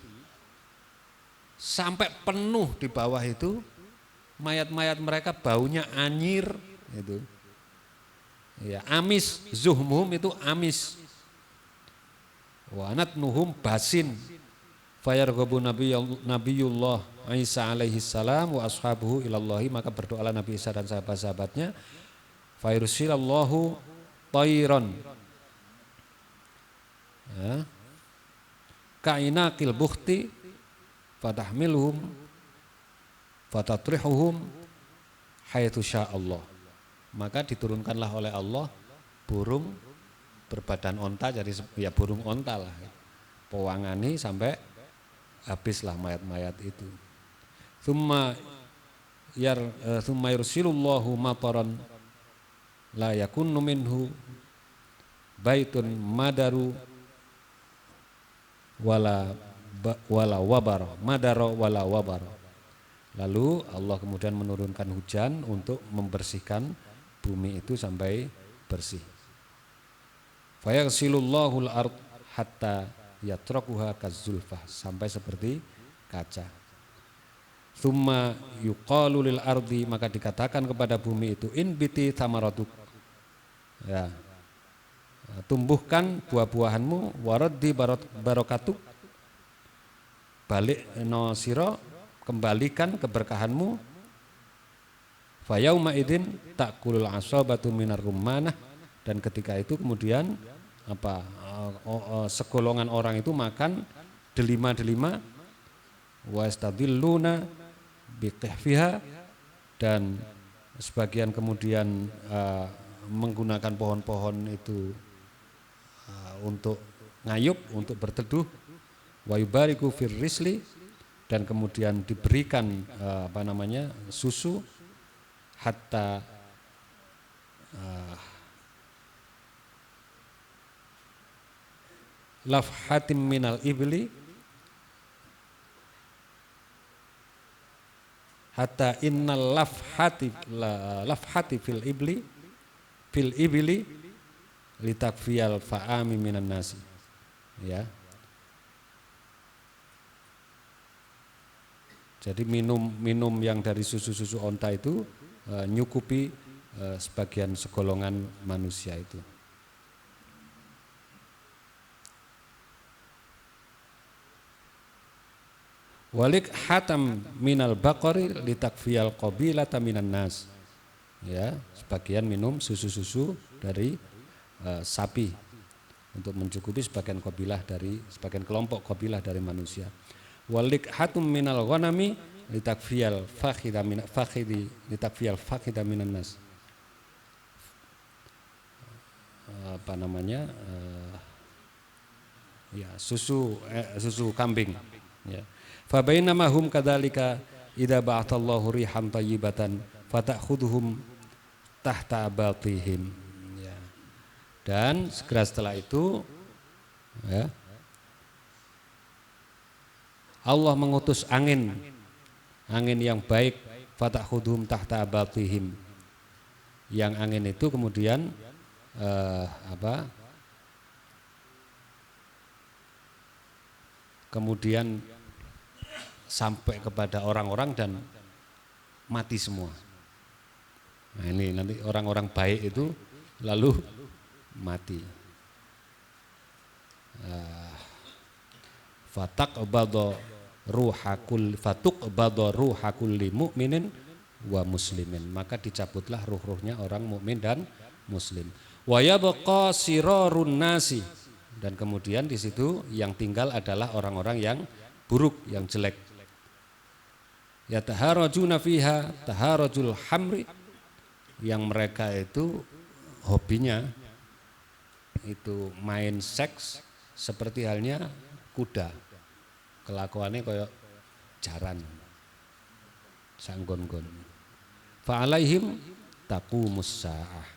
sampai penuh di bawah itu, mayat-mayat mereka baunya anyir itu. Ya, amis, zuhmuhum itu amis. Wanat nuhum basin. Fayarghabu Nabiyullah Isa alaihi salam wa ashabuhu ilallahi, maka berdoalah Nabi Isa dan sahabat-sahabatnya. Fayursilallahu tayran. Ya. Kainakil bukhti fatahmiluhum fatatrihuhum haitsu sya'allah. Maka diturunkanlah oleh Allah burung berbadan onta, jadi ya burung onta lah, pewangani sampai habislah mayat-mayat itu. Tsumma yursilullahu mataran la yakunu minhu baitun madaru wala wabara, madara wala wabara. Lalu Allah kemudian menurunkan hujan untuk membersihkan bumi itu sampai bersih. Fayaghsilullahul ard hatta yatrakuha kazzulfah, sampai seperti kaca. Tsumma yuqalu lil ardi, maka dikatakan kepada bumi itu, inbiti thamaratuk, ya, tumbuhkan buah-buahanmu, waraddi barokatuk, balik no siro, kembalikan keberkahanmu. Fayauma idin takulul asabatu minar rummanah, dan ketika itu kemudian segolongan orang itu makan delima-delima, wastadilluna biqihfiha, dan sebagian kemudian menggunakan pohon-pohon itu untuk ngayup, untuk berteduh, wa yubariku fir risli, dan kemudian diberikan susu, hatta lafhatim minal ibli, hatta innal lafhati fil ibli litakfiyal fa'ami minan nasi. Ya. Jadi minum yang dari susu-susu onta itu nyukupi sebagian segolongan manusia itu. Walik hatam minal baqari litakfiyal qabilata minan nas. Ya, sebagian minum susu-susu dari sapi untuk mencukupi sebagian kelompok qabilah dari manusia. Walik hatum minal ghanami litakfiyal fakhida minan nas. Susu kambing. Ya. Fa bainama hum kadzalika idza ba'athallahu rihan thayyibatan fata'khudhuhum tahta abatihim. Ya. Dan segera setelah itu, ya, Allah mengutus angin yang baik, fata'khudhuhum tahta abatihim. Yang angin itu kemudian kemudian sampai kepada orang-orang dan mati semua. Nah, ini nanti orang-orang baik itu lalu mati. Fatuqbadu ruha kulli mu'minin wa muslimin, maka dicabutlah ruh-ruhnya orang mukmin dan muslim. Wa yabqa sirarun nasi, Dan kemudian di situ yang tinggal adalah orang-orang yang buruk, yang jelek. Ya taharajuna fiha taharajul hamri, yang mereka itu hobinya itu main seks seperti halnya kuda. Kelakuannya kayak jaran, sanggon-gon. Fa'alaihim taqumus sa'ah.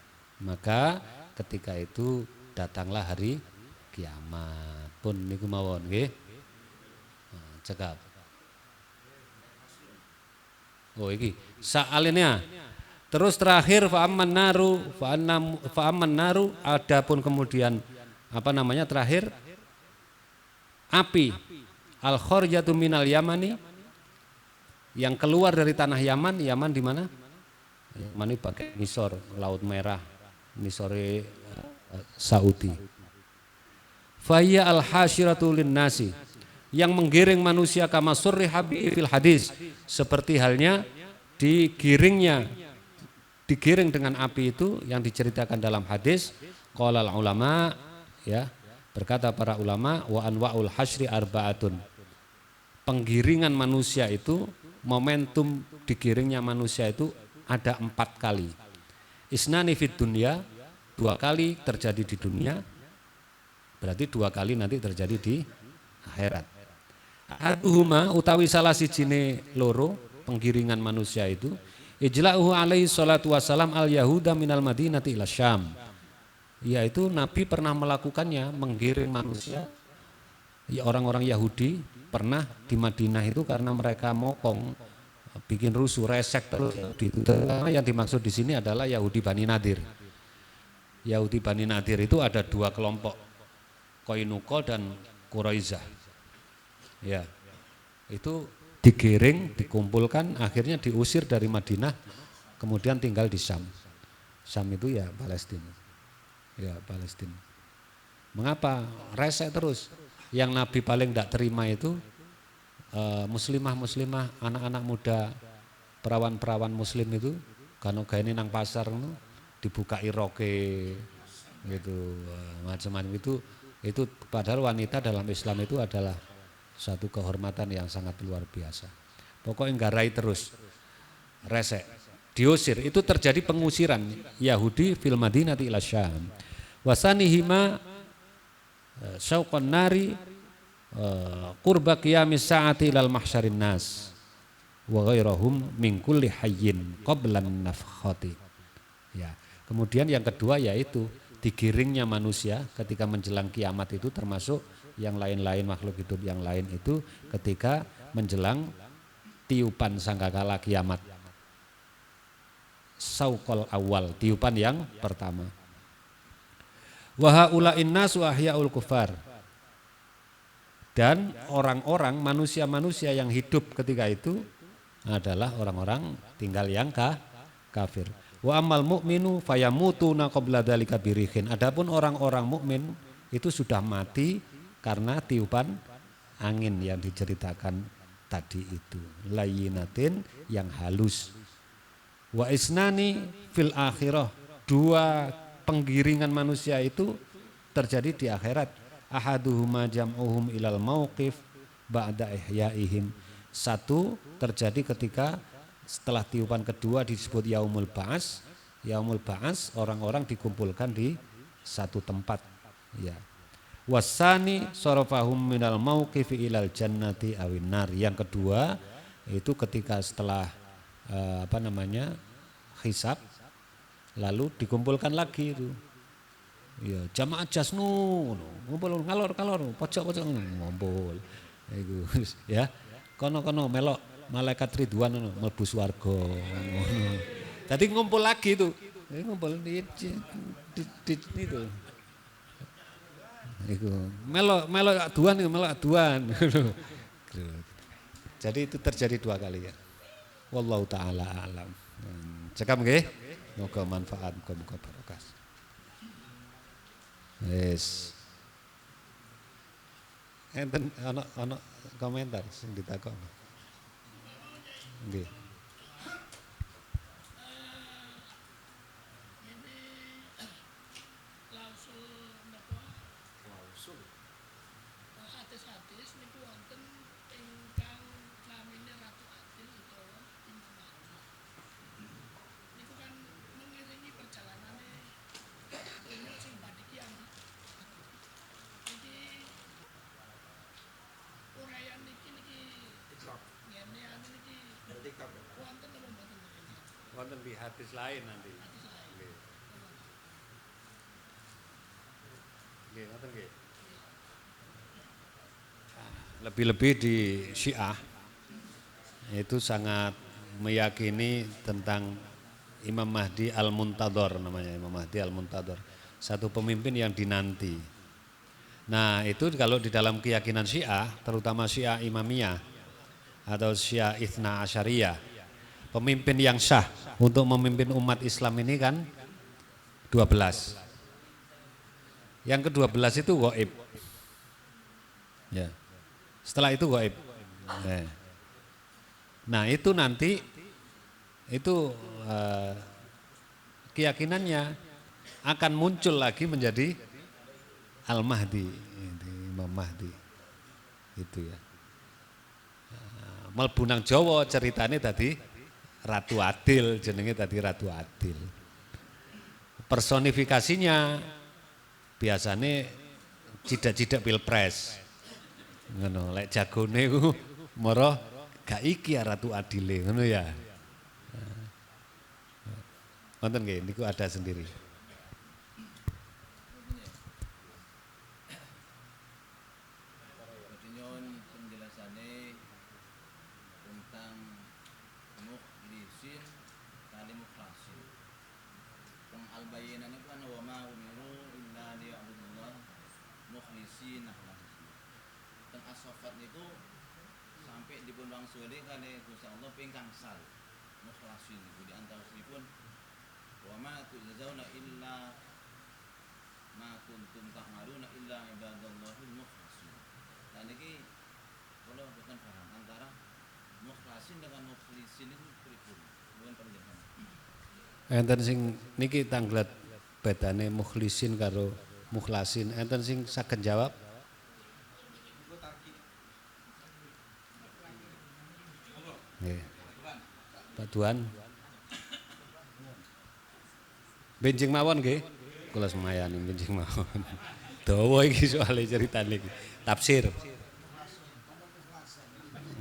Maka ketika itu datanglah hari kiamat. Pun niku mawon nggih. Cekap. Oh iki sa'alinnya. Terus terakhir fa'amman naru adapun kemudian terakhir api al kharjatu minal yamani, yang keluar dari tanah Yaman. Yaman di mana? Yaman ini pakai misor Laut Merah, misore Saudi. Faya al hasyiratu lin nasi, yang menggiring manusia kama surriha fil hadis, seperti halnya digiring dengan api itu yang diceritakan dalam hadis. Qalal ulama, ya, berkata para ulama, wa anwaul hasyri arba'atun. Penggiringan manusia itu, momentum digiringnya manusia itu ada 4 kali. Isnani fid dunya, 2 kali terjadi di dunia, berarti 2 kali nanti terjadi di akhirat. Aduhuma utawi salah sijine loro penggiringan manusia itu, ijla'uhu alaihi salatu wassalam al yahuda minal madinati ila syam, yaitu Nabi pernah melakukannya, menggiring manusia, ya, orang-orang Yahudi pernah di Madinah itu karena mereka mokong, bikin rusuh, resek terus. Yang dimaksud di sini adalah Yahudi Bani Nadir. Yahudi Bani Nadir itu ada 2 kelompok, Qainuqa dan Quraizah. Ya, itu digiring, dikumpulkan, akhirnya diusir dari Madinah, kemudian tinggal di Syam. Syam itu ya Palestina. Ya Palestina. Mengapa? Resek terus. Yang Nabi paling tidak terima itu muslimah, anak-anak muda, perawan-perawan muslim itu, kalau gaene nang pasar dibuka iroke gitu, macam-macam itu padahal wanita dalam Islam itu adalah satu kehormatan yang sangat luar biasa. Pokoknya nggarai terus, resek, diusir. Itu terjadi pengusiran Yahudi fil Madinati ila Syam. Wasanihima syauqan nari qurba qiyamis saati ilal mahsyarin nas wa ghairahum min kulli hayyin qablan nafkhati. Ya, kemudian yang kedua yaitu digiringnya manusia ketika menjelang kiamat itu, termasuk yang lain-lain makhluk hidup yang lain itu ketika menjelang tiupan sangkakala kiamat. Sauqal awal, tiupan yang pertama. Wa haula'in nasu ahyaul kufar. Dan orang-orang, manusia-manusia yang hidup ketika itu adalah orang-orang tinggal yang kafir. Wa amal mu'minu fayamutuna qabla dzalika birihin. Adapun orang-orang mukmin itu sudah mati karena tiupan angin yang diceritakan tadi itu. Layyinatin, yang halus. Wa isnani fil akhirah, 2 penggiringan manusia itu terjadi di akhirat. Ahaduhuma jam'uhum ilal mauqif ba'da ihyaihim. 1 terjadi ketika setelah tiupan kedua disebut yaumul ba'as. Yaumul ba'as, orang-orang dikumpulkan di satu tempat, ya. Wasani sarafahum minal mauqifi ilal jannati awin nar. Yang kedua itu ketika setelah hisab, lalu dikumpulkan lagi itu. Ya, jamaah jasnu, ngumpul ngalor pojok ngumpul. Iku ya. Kono-kono melok malaikat Ridwan mlebu swarga. Tadi ngumpul lagi itu. Ngumpul di itu. Iku melok aduan. Jadi itu terjadi 2 kali ya. Wallahu taala alam. Cekam nggih? Moga manfaat, muga barokah. Yes. Enten ana komentar sing ditakon. Nggih. ngoten di hadis lain nanti. Nggih. Nggih, ngoten nggih. Lebih-lebih di Syiah itu sangat meyakini tentang Imam Mahdi Al-Muntadhar, namanya Imam Mahdi Al-Muntadhar, satu pemimpin yang dinanti. Nah itu kalau di dalam keyakinan Syiah, terutama Syiah Imamiyah atau Syiah Itsna Asyariyah, pemimpin yang sah untuk memimpin umat Islam ini kan 12. Yang ke-12 itu gaib. Ya. Setelah itu gaib. Nah itu nanti itu keyakinannya akan muncul lagi menjadi Al-Mahdi, Imam Mahdi. Itu ya. Mlebu nang Jawa ceritane tadi Ratu Adil, jenenge tadi Ratu Adil. Personifikasinya biasane cidak-cidak pilpres. Ngono, lek jagone ku mara gak iki ya Ratu Adile, ngono ya. Wonten nggih niku ada sendiri. Penjelasannya tentang mukhlisin kali mukhlasin. Teng al-bayyinah niku ana wa ma umiru illa liya'budullah mukhlisin lahu. Teng as-saffat niku sampai dipun wangsuli kali Gusti Allah ping gangsal. Mukhlasin niku di antawisipun wa ma tujzauna illa ma kuntum ta'maluna illa ibadallahil mukhlasin. Dan ini kalau bukan paham antara mukhlasin dengan mukhlisin itu pripun? Bukan penjelasan. Enten sing niki tanglet bedane mukhlisin karo mukhlasin. Enten sing saged jawab? Nggih. Pak Duan. Benjing mawon nggih. Kula semayani benjing mawon. Dawa iki soalé ceritane iki. Tafsir.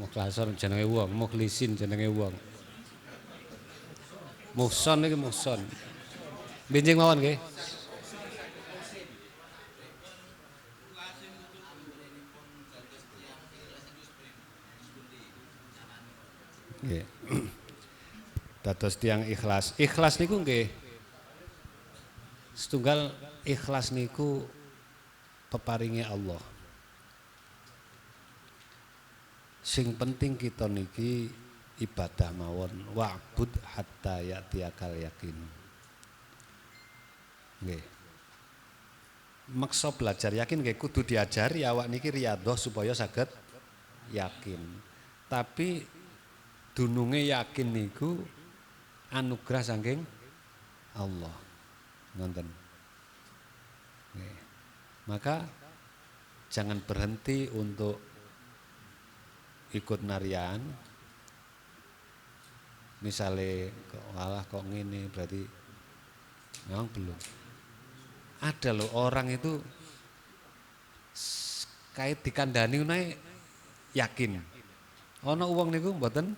Mukhlason jenenge wong, mukhlisin jenenge wong. Muhson iki muhson. Benjing mawon nggih. Nggih. Dados tiyang ikhlas. Ikhlas niku nggih setunggal ikhlas niku peparinge Allah. Sing penting kita niki ibadah mawon, wa'bud hatta ya'tiyakal yakin. Nggih. Maksa belajar yakin nggih kudu diajari awak niki riyadhah supaya saged yakin. Tapi dununge yakin niku anugerah saking Allah. Nonton. Maka jangan berhenti untuk ikut narian. Misalnya kok ngene berarti memang belum. Ada loh orang itu kait dikandani naik yakin. Ono wong niku mboten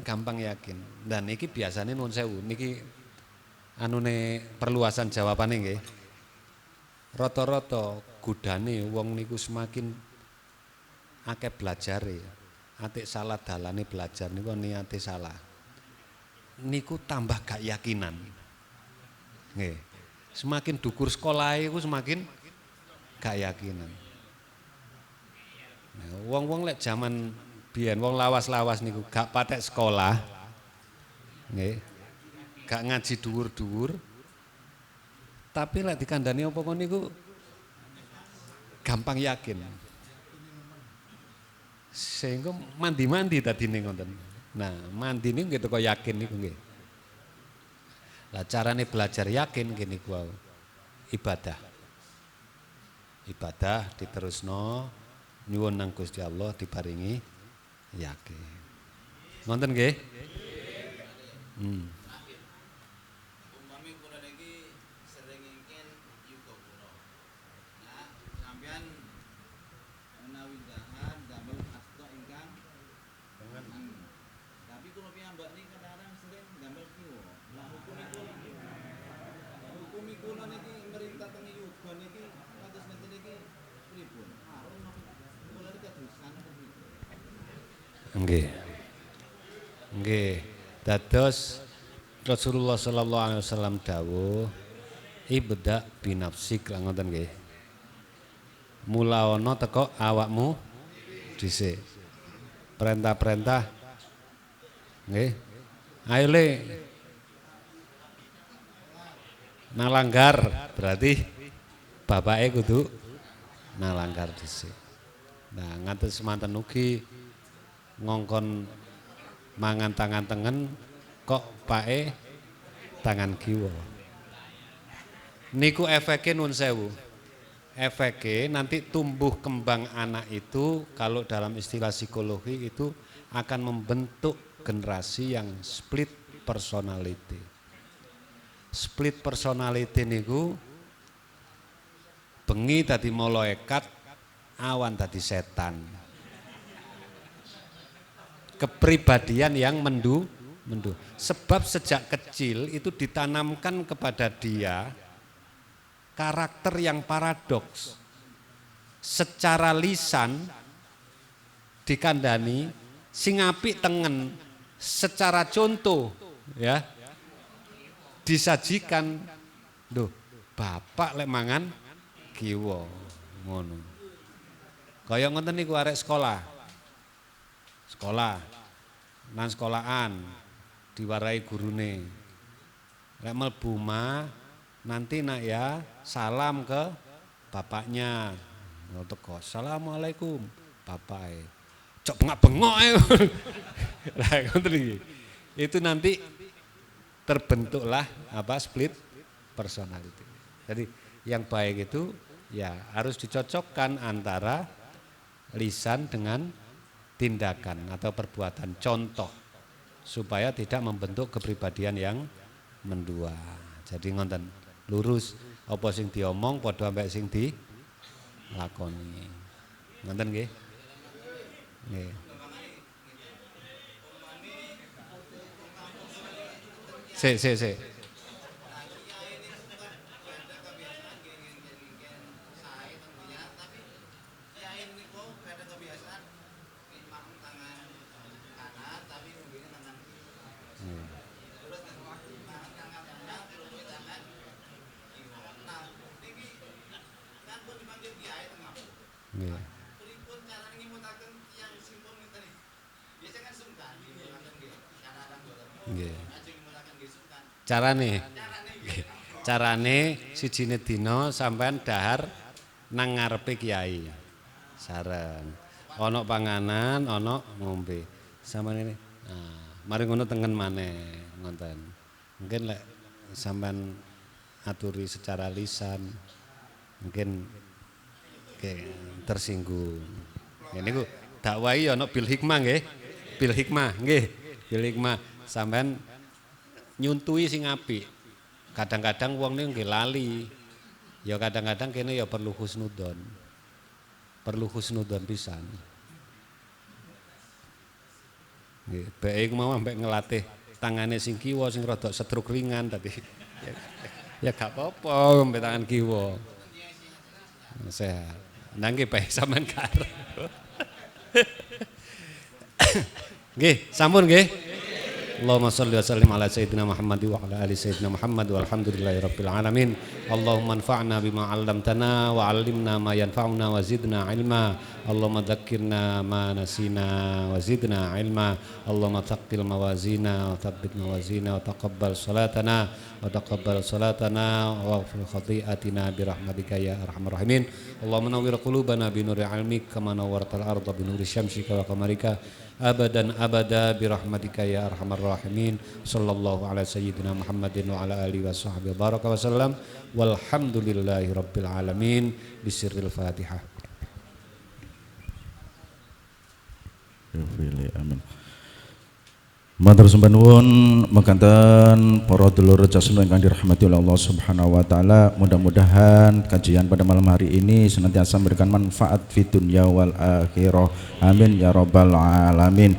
gampang yakin. Dan iki biasanya nuwun sewu niki anune perluasan jawabane nggih. Rata-rata gudane wong niku semakin akeh belajare, atik salah dalane belajar niku niate salah. Niku tambah gak yakinan. Nggih. Semakin dukur sekolah iku semakin gak yakinan. Nah, wong-wong lek zaman biyen wong lawas-lawas niku gak patek sekolah. Nggih. Gak ngaji dhuwur-dhuwur. Tapi lek dikandani apa kon niku gampang yakin. Sehingga mandi-mandi tadine ngoten. Nah, mandi niku nggih teko yakin niku nggih. Lah carane belajar yakin gini ku ibadah. Ibadah diterusno nyuwun nang Gusti Allah diparingi yakin. Ngoten nggih? Nggih. Nggih. Dados Rasulullah sallallahu alaihi wasallam dawuh ibda binafsik lah ngoten nggih. Mula ana teko awakmu dhisik. Perintah-perintah nggih. Ayo le. Nalanggar berarti bapake kudu nalanggar dhisik. Nah, ngantos semanten ugi ngongkon mangan tangan tengen kok pake tangan kiwa. Niku efeke nun sewu. Efeke nanti tumbuh kembang anak itu kalau dalam istilah psikologi itu akan membentuk generasi yang split personality. Split personality niku bengi dadi malaikat, awan dadi setan. Kepribadian yang mendu. Sebab sejak kecil itu ditanamkan kepada dia karakter yang paradoks. Secara lisan dikandani sing apik tengen, secara contoh ya disajikan, duh bapak lek mangan kiwa ngono. Kaya ngoten niku arek sekolah. Nang sekolahan diwarai gurune. Lek mlebu nanti nak ya salam ke bapaknya. Teko, assalamualaikum bapake. Cok bengak-bengok ae. Lah ngoten iki. Itu nanti terbentuklah split personality. Jadi yang baik itu ya harus dicocokkan antara lisan dengan tindakan atau perbuatan contoh supaya tidak membentuk kepribadian yang mendua. Jadi ngonten lurus apa sing diomong padha ambek sing dilakoni. Ngonten nggih. Nggih. Sik. Carane sijine dina sampean dahar nang ngarepe kiai. Sareng. Ana panganan, ana ngombe. Sampeyan ini. Nah, mari ngono tengen maneh ngoten. Mungkin lek sampean aturi secara lisan mungkin tersinggung. Niku dakwahi ana bil hikmah nggih. Bil hikmah nggih. Bil hikmah sampean nyuntui sing apik. Kadang-kadang wong niku nggih lali. Ya kadang-kadang kene ya perlu husnudon. Perlu husnudon pisan. Nggih, bae iku mau ambek ngelatih tangane sing kiwa sing rada setruk ringan tadi. Ya gak apa-apa ambek tangan kiwa. Sehat. Nangge bae sampean karo. Nggih, sampun nggih. Allahumma shalli wa sallim ala sayyidina Muhammad wa ala ali sayyidina Muhammad walhamdulillahirabbil alamin. Allahumma anfa'na bima 'allamtana wa 'allimna ma yanfa'una wa zidna ilma. Allahumma dzakkirna ma nasina wa zidna ilma. Allahumma thaqqil mawazina wa thabbit mawazina wa taqabbal salatana wa taqabbal salatana wa ighfir khati'atina bi rahmatika ya arhamar rahimin. Allahumma nawwir qulubana bi nuri 'ilmik kama nawwartal arda bi nuri syamsika wa qamarika abadan abada bi rahmatika ya arhamar rahimin. Sallallahu ala sayyidina Muhammadin wa ala alihi wa sahbihi baraka wa sallam. Walhamdulillahi rabbil alamin. Bisirril Fatihah. Amin. Matur sembah nuwun mekaten para dulur jasma ingkang dirahmati oleh Allah Subhanahu wa taala. Mudah-mudahan kajian pada malam hari ini senantiasa memberikan manfaat fid dunya wal akhirah. Amin ya rabbal alamin.